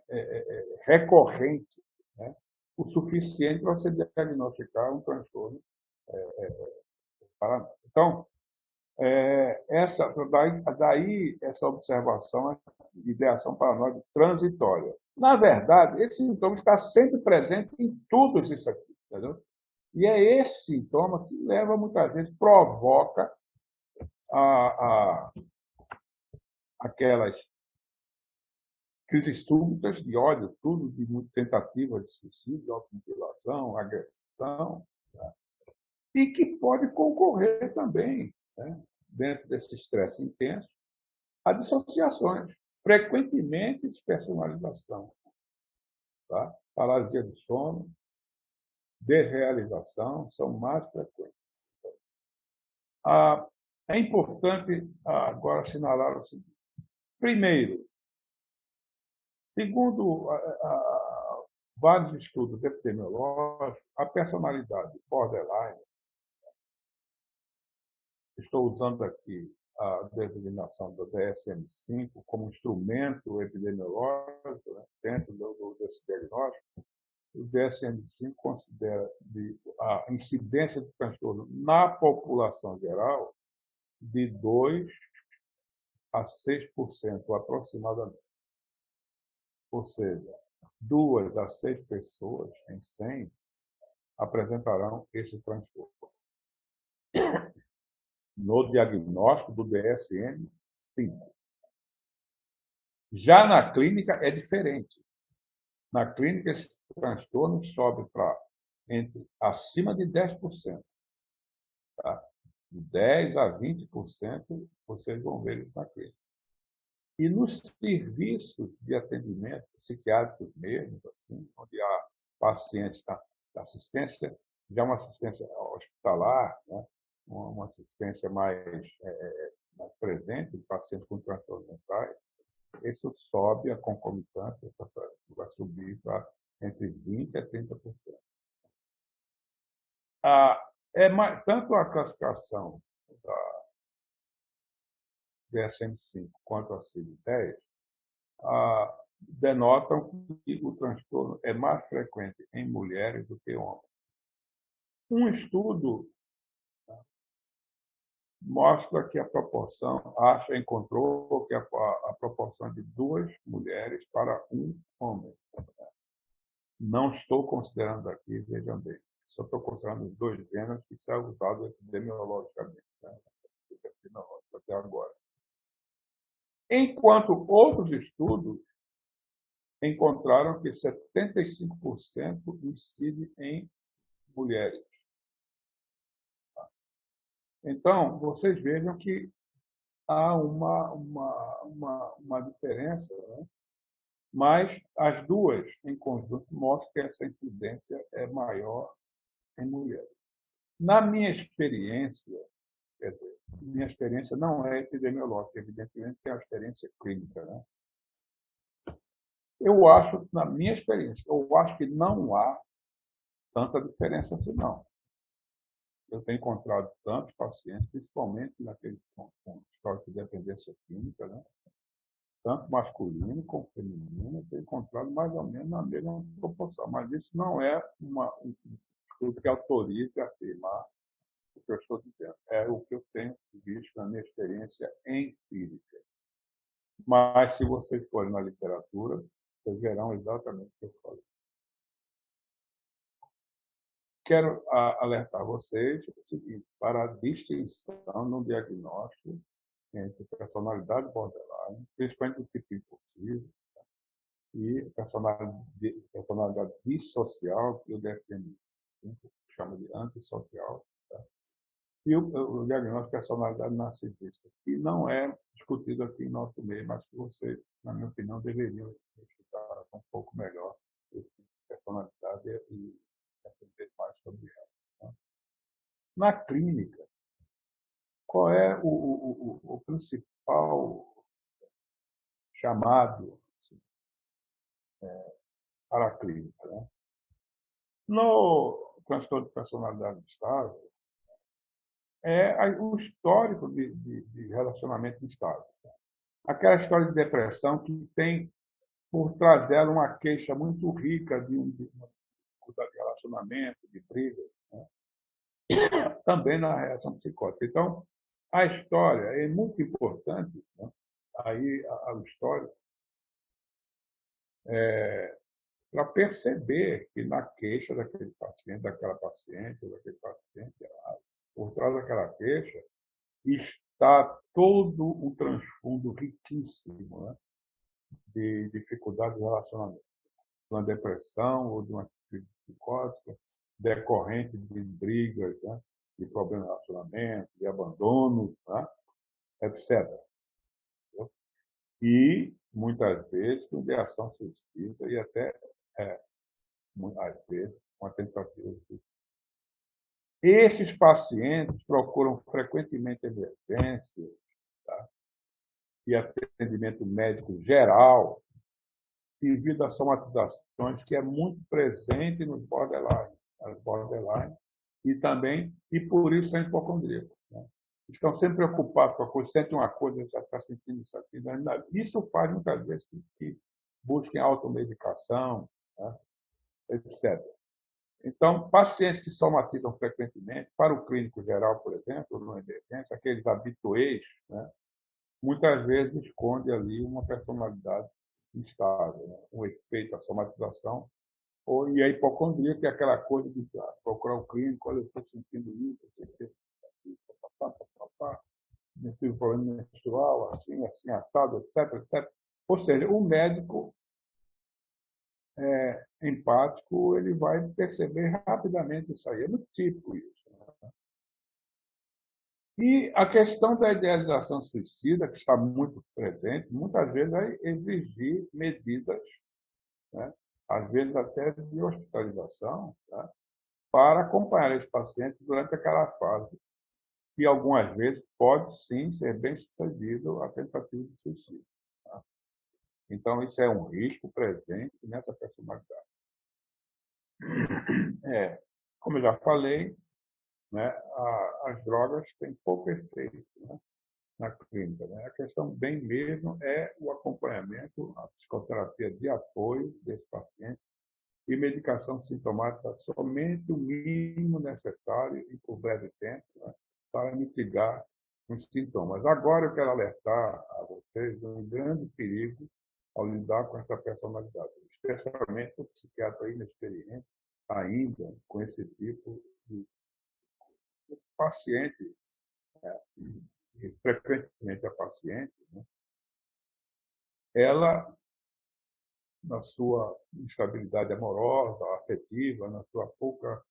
Speaker 1: recorrente, né? O suficiente para você diagnosticar um transtorno paranoico. Então, daí essa observação de ideação paranoide transitória. Na verdade, esse sintoma está sempre presente em tudo isso aqui, entendeu? E é esse sintoma que leva, muitas vezes, provoca aquelas crises súbitas de ódio, tudo de tentativa de suicídio, automutilação, agressão, tá? E que pode concorrer também, né, dentro desse estresse intenso, a dissociações, frequentemente despersonalização, tá? Paralisia de sono, desrealização, são mais frequentes. É importante agora assinalar o seguinte. Primeiro, segundo vários estudos epidemiológicos, a personalidade borderline, estou usando aqui a designação do DSM-5 como instrumento epidemiológico, né, dentro desse diagnóstico. O DSM-5 considera a incidência de transtorno na população geral de 2 a 6% aproximadamente. Ou seja, 2 a 6 pessoas em 100 apresentarão esse transtorno. No diagnóstico do DSM-5. Já na clínica é diferente. Na clínica, esse transtorno sobe para acima de 10%. Tá? De 10% a 20%, vocês vão ver isso na clínica. E nos serviços de atendimento psiquiátricos mesmo, assim, onde há pacientes da assistência, já uma assistência hospitalar, né? Uma assistência mais presente de pacientes com transtornos mentais, isso sobe a concomitância, vai subir para entre 20% a 30%. Tanto a classificação DSM-5 quanto a CID-10 denotam que o transtorno é mais frequente em mulheres do que em homens. Um estudo mostra que a proporção, encontrou que a proporção de 2 mulheres para 1 homem. Não estou considerando aqui, vejam bem, só estou considerando os 2 gêneros que são usados epidemiologicamente, né? Até agora. Enquanto outros estudos encontraram que 75% incide em mulheres. Então, vocês vejam que há uma diferença, né? Mas as duas, em conjunto, mostram que essa incidência é maior em mulheres. Na minha experiência, quer dizer, minha experiência não é epidemiológica, evidentemente que é uma experiência clínica, né? Eu acho, na minha experiência, eu acho que não há tanta diferença assim, não. Eu tenho encontrado tantos pacientes, principalmente naqueles com histórico de dependência química, né? Tanto masculino como feminino, eu tenho encontrado mais ou menos na mesma proporção. Mas isso não é um estudo que autorize a afirmar o que eu estou dizendo. É o que eu tenho visto na minha experiência empírica. Mas, se vocês forem na literatura, vocês verão exatamente o que eu falei. Quero alertar vocês o seguinte, para a distinção no diagnóstico entre personalidade borderline, principalmente do tipo impulsivo, e personalidade dissocial, que o DSM-5 chama de antissocial, tá? E o diagnóstico de personalidade narcisista, que não é discutido aqui em nosso meio, mas que vocês, na minha opinião, deveriam estudar um pouco melhor esse personalidade e aprender mais sobre ela. Tá? Na clínica, qual é o principal chamado assim, para a clínica? Né? No transtorno de personalidade instável, é o histórico de relacionamento instável. Aquela história de depressão que tem por trás dela uma queixa muito rica de uma dificuldade de relacionamento, de briga, né? Também na reação psicótica. Então, a história é muito importante, né? Aí a história para perceber que na queixa daquele paciente, daquela paciente, daquele paciente, por trás daquela queixa, está todo um transfundo riquíssimo, né? De dificuldade de relacionamento, de uma depressão ou de uma crise psicótica decorrente de brigas, né? De problemas de relacionamento, de abandono, né? Etc. E, muitas vezes, com ideação suicida e até, às vezes, uma tentativa de suicídio. Esses pacientes procuram frequentemente emergências, tá? E atendimento médico geral, devido a somatizações que é muito presente nos borderline, e também, e por isso é hipocondríaco. Né? Estão sempre preocupados com a coisa, sentem uma coisa, já está sentindo isso aqui. Né? Isso faz muitas vezes que busquem automedicação, né? Etc. Então, pacientes que somatizam frequentemente, para o clínico geral, por exemplo, no emergência, aqueles habituês, né? Muitas vezes esconde ali uma personalidade instável, né? Um efeito da somatização, e a hipocondria, que é aquela coisa de procurar o clínico, olha, eu estou sentindo isso, eu tive problema menstrual, assim, assim, assado, etc, etc. Ou seja, o médico empático, ele vai perceber rapidamente isso aí. É muito típico isso. Né? E a questão da idealização suicida, que está muito presente, muitas vezes vai exigir medidas, né? Às vezes até de hospitalização, tá? Para acompanhar esse paciente durante aquela fase, que algumas vezes pode sim ser bem sucedido a tentativa de suicídio. Tá? Então, isso é um risco presente nessa personalidade. Como eu já falei, né, as drogas têm pouco efeito. Né? na clínica, né? A questão bem mesmo é o acompanhamento, a psicoterapia de apoio desse paciente e medicação sintomática somente o mínimo necessário e por breve tempo, né, para mitigar os sintomas. Agora eu quero alertar a vocês de um grande perigo ao lidar com essa personalidade, especialmente o psiquiatra inexperiente ainda com esse tipo de paciente, e frequentemente a paciente, né, ela, na sua instabilidade amorosa, afetiva, na sua pouca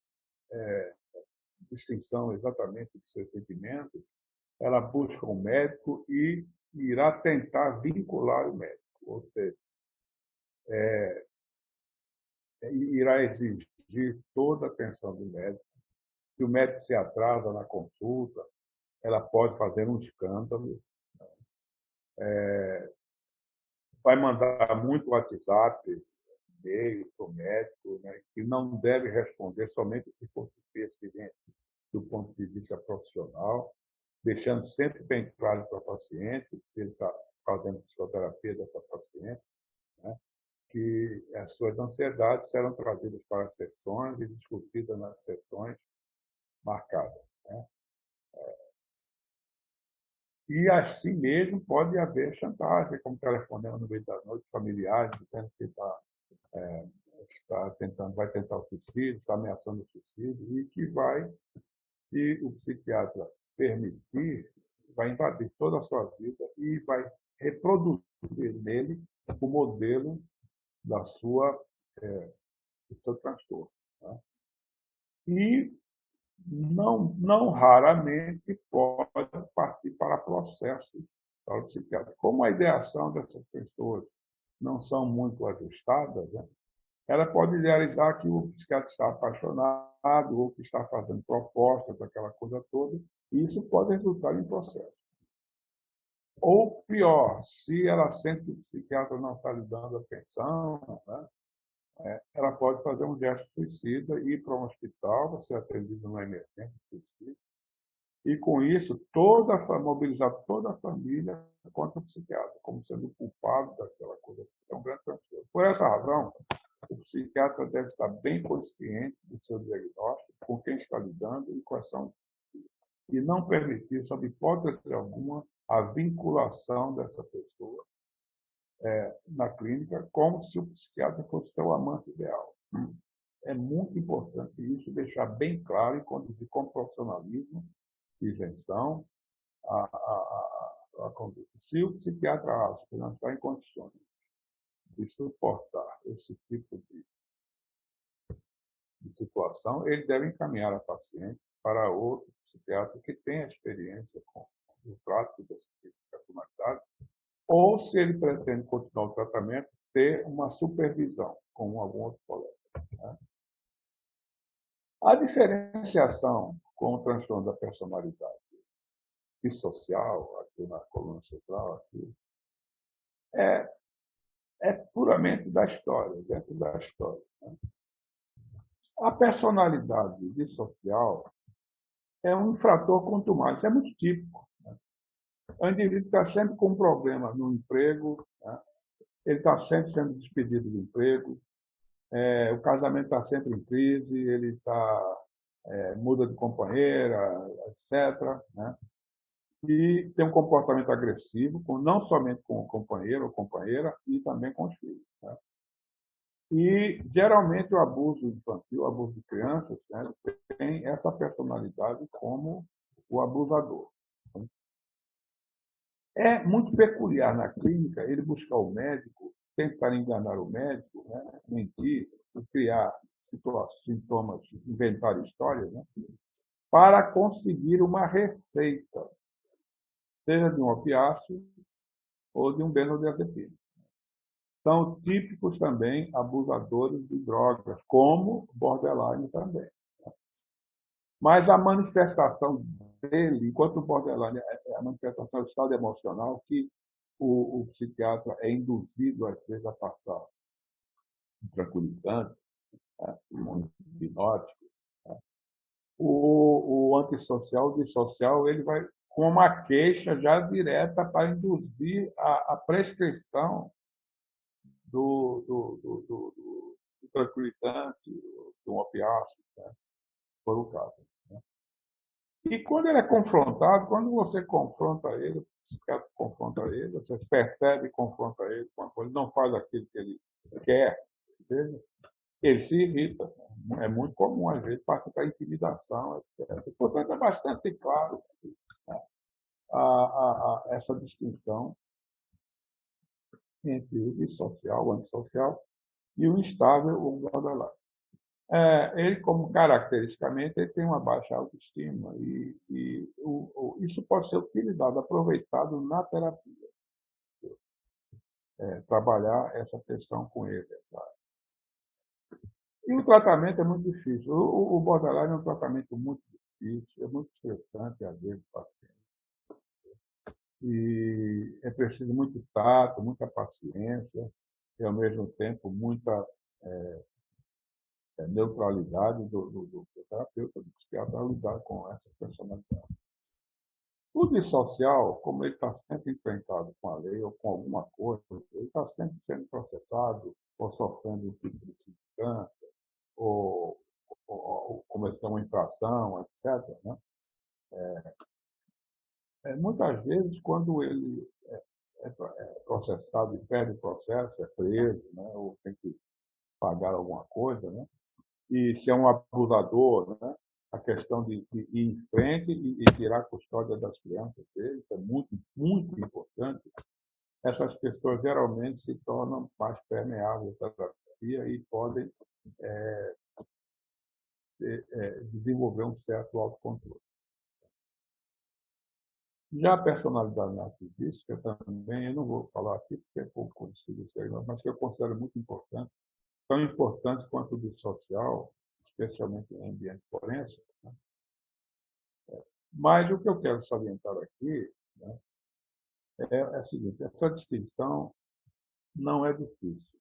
Speaker 1: distinção exatamente de seus sentimentos, ela busca um médico e irá tentar vincular o médico, ou seja, irá exigir toda a atenção do médico. Se o médico se atrasa na consulta, ela pode fazer um escândalo, vai mandar muito WhatsApp, e-mail para o médico, né, que não deve responder somente se for pertinente do ponto de vista profissional, deixando sempre bem claro para o paciente, que ele está fazendo psicoterapia dessa paciente, né, que as suas ansiedades serão trazidas para as sessões e discutidas nas sessões marcadas, né? E, assim mesmo, pode haver chantagem, como telefonema no meio da noite, familiares, dizendo que está tentando, vai tentar o suicídio, está ameaçando o suicídio, e que vai, se o psiquiatra permitir, vai invadir toda a sua vida e vai reproduzir nele o modelo da sua, do seu transtorno. Né? E não raramente pode partir para processos para o psiquiatra. Como a ideação dessas pessoas não são muito ajustadas, né, ela pode idealizar que o psiquiatra está apaixonado ou que está fazendo propostas, aquela coisa toda, e isso pode resultar em processo. Ou pior, se ela sente que o psiquiatra não está lhe dando atenção, né, ela pode fazer um gesto suicida, ir para um hospital, ser atendida numa emergência suicida, e, com isso, mobilizar toda a família contra o psiquiatra, como sendo culpado daquela coisa. É um grande transtorno. Por essa razão, o psiquiatra deve estar bem consciente do seu diagnóstico, com quem está lidando e quais são, e não permitir, sob hipótese alguma, a vinculação dessa pessoa na clínica, como se o psiquiatra fosse seu amante ideal. É muito importante isso, deixar bem claro e conduzir com profissionalismo e isenção a conduta. Se o psiquiatra acha que não está em condições de suportar esse tipo de situação, ele deve encaminhar a paciente para outro psiquiatra que tenha experiência com o trato desse tipo de personalidade, ou, se ele pretende continuar o tratamento, ter uma supervisão com algum outro colega. Né? A diferenciação com o transtorno da personalidade dissocial, aqui na coluna central, aqui, é puramente da história, dentro da história. Né? A personalidade dissocial é um infrator contumaz, isso é muito típico. Né? O indivíduo está sempre com um problema no emprego, né? Ele está sempre sendo despedido do emprego, o casamento está sempre em crise, ele muda de companheira, etc. Né? E tem um comportamento agressivo, não somente com o companheiro ou companheira, e também com os filhos. Né? E, geralmente, o abuso infantil, o abuso de crianças, né, tem essa personalidade como o abusador. É muito peculiar na clínica ele buscar o médico, tentar enganar o médico, né, mentir, criar sintomas, inventar histórias, né, para conseguir uma receita, seja de um opiáceo ou de um benzodiazepínico. São típicos também abusadores de drogas, como borderline também. Mas a manifestação dele, enquanto o borderline é a manifestação do estado emocional que o psiquiatra é induzido, às vezes, a passar um tranquilizante, né, um hipnótico. Né. O antissocial, o dissocial, ele vai com uma queixa já direta para induzir a prescrição do tranquilizante, do opiáceo, né, por o caso. Né? E quando ele é confrontado, quando você confronta ele, o psiquiatra confronta ele, você percebe e confronta ele, quando ele não faz aquilo que ele quer, entende? Ele se irrita. É muito comum, às vezes, partir para a intimidação, etc. Portanto, é bastante claro, né, essa distinção entre o dissocial, o antissocial, e o instável, o borderline. Ele, como caracteristicamente, ele tem uma baixa autoestima isso pode ser utilizado, aproveitado na terapia, trabalhar essa questão com ele. E o tratamento é muito difícil. O borderline é um tratamento muito difícil, é muito estressante, às vezes, para o paciente. E é preciso muito tato, muita paciência e, ao mesmo tempo, muita neutralidade do terapeuta, do psiquiatra, ao lidar com essa personalidade. O dissocial, como ele está sempre enfrentado com a lei ou com alguma coisa, ele está sempre sendo processado ou sofrendo um tipo de substância, ou cometendo uma infração, etc. Né? Muitas vezes, quando ele é processado e perde o processo, é preso, né? Ou tem que pagar alguma coisa, né? E se é um abusador, né? A questão de ir em frente e tirar a custódia das crianças dele, isso é muito, muito importante. Essas pessoas geralmente se tornam mais permeáveis à terapia e podem desenvolver um certo autocontrole. Já a personalidade narcisística também, eu não vou falar aqui porque é pouco conhecido isso aí, mas que eu considero muito importante, tão importante quanto o dissocial, especialmente em ambiente forense. Né? Mas o que eu quero salientar aqui, né, é o seguinte: essa distinção não é difícil.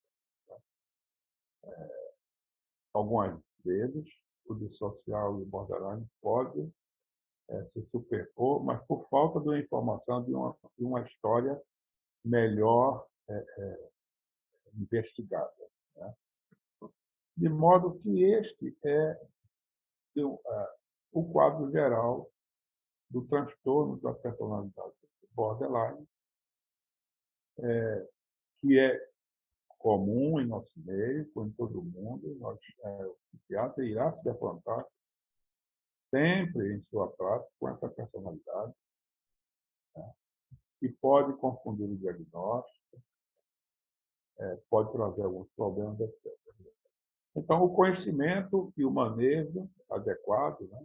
Speaker 1: Algumas vezes, o dissocial e o borderline podem se superpor, mas por falta de uma informação, de uma história melhor investigada. Né? De modo que este é o quadro geral do transtorno da personalidade borderline, que é comum em nosso meio, em todo mundo. O psiquiatra irá se defrontar sempre em sua prática com essa personalidade, né, que pode confundir o diagnóstico, pode trazer alguns problemas, etc. Então, o conhecimento e o manejo adequado, né,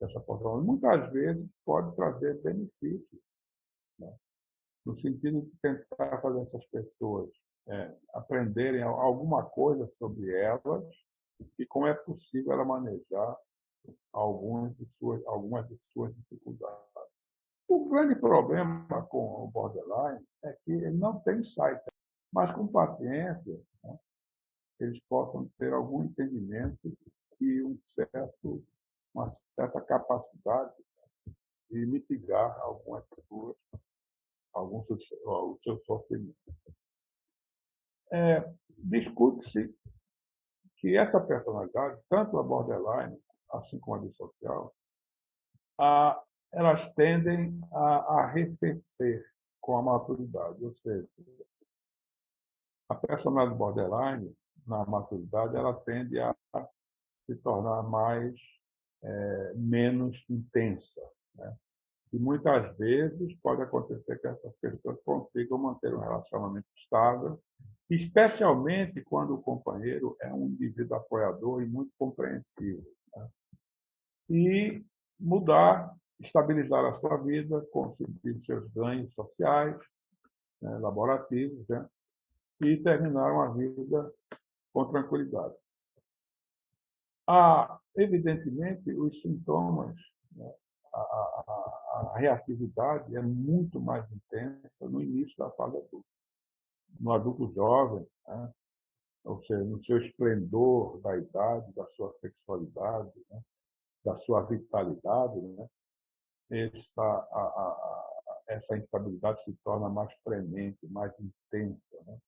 Speaker 1: dessa personalidade, muitas vezes, pode trazer benefícios, né, no sentido de tentar fazer essas pessoas aprenderem alguma coisa sobre elas e como é possível ela manejar algumas de suas dificuldades. O grande problema com o borderline é que ele não tem saída, mas com paciência, né, eles possam ter algum entendimento e uma certa capacidade de mitigar o seu sofrimento. Discute-se que essa personalidade, tanto a borderline, assim como a dissocial, elas tendem a arrefecer com a maturidade. Ou seja, a personalidade borderline, na maturidade, ela tende a se tornar menos intensa. Né? E muitas vezes pode acontecer que essas pessoas consigam manter um relacionamento estável, especialmente quando o companheiro é um indivíduo apoiador e muito compreensivo. Né? E estabilizar a sua vida, conseguir seus ganhos sociais, né, laborativos, né, e terminar uma vida com tranquilidade. Evidentemente, os sintomas, né, a reatividade é muito mais intensa no início da fase adulta. No adulto jovem, né, ou seja, no seu esplendor da idade, da sua sexualidade, né, da sua vitalidade, né, essa instabilidade se torna mais fremente, mais intensa, né?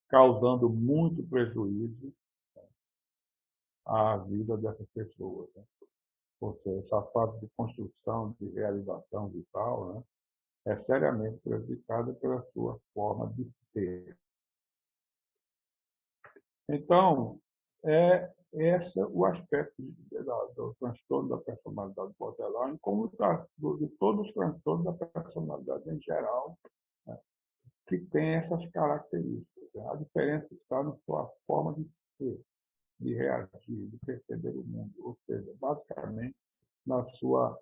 Speaker 1: Causando muito prejuízo à vida dessas pessoas, né? Ou seja, essa fase de construção, de realização vital, né, é seriamente prejudicada pela sua forma de ser. Então, é esse o aspecto do transtorno da personalidade borderline, como de todos os transtornos da personalidade em geral, né, que tem essas características. A diferença está na sua forma de ser, de reagir, de perceber o mundo, ou seja, basicamente na sua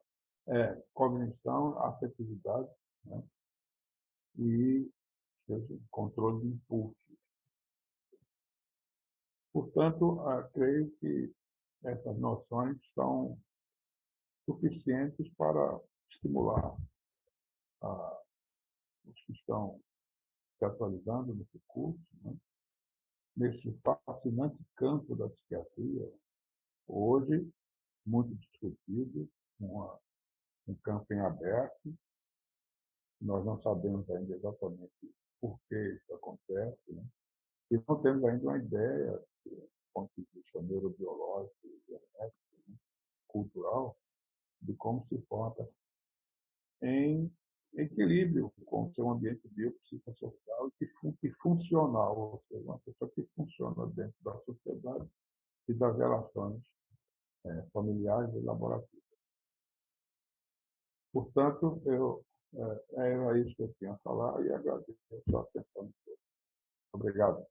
Speaker 1: cognição, afetividade, né, e seja, controle de impulso. Portanto, creio que essas noções são suficientes para estimular os que estão se atualizando nesse curso, né, nesse fascinante campo da psiquiatria, hoje muito discutido, um campo em aberto. Nós não sabemos ainda exatamente por que isso acontece, né? E não temos ainda uma ideia, do ponto de vista neurobiológico, genético, né, cultural, de como se forma em equilíbrio com o seu ambiente biopsicossocial e funcional, ou seja, uma pessoa que funciona dentro da sociedade e das relações familiares e laboratórias. Portanto, era isso que eu tinha a falar e agradeço a sua atenção. Obrigado.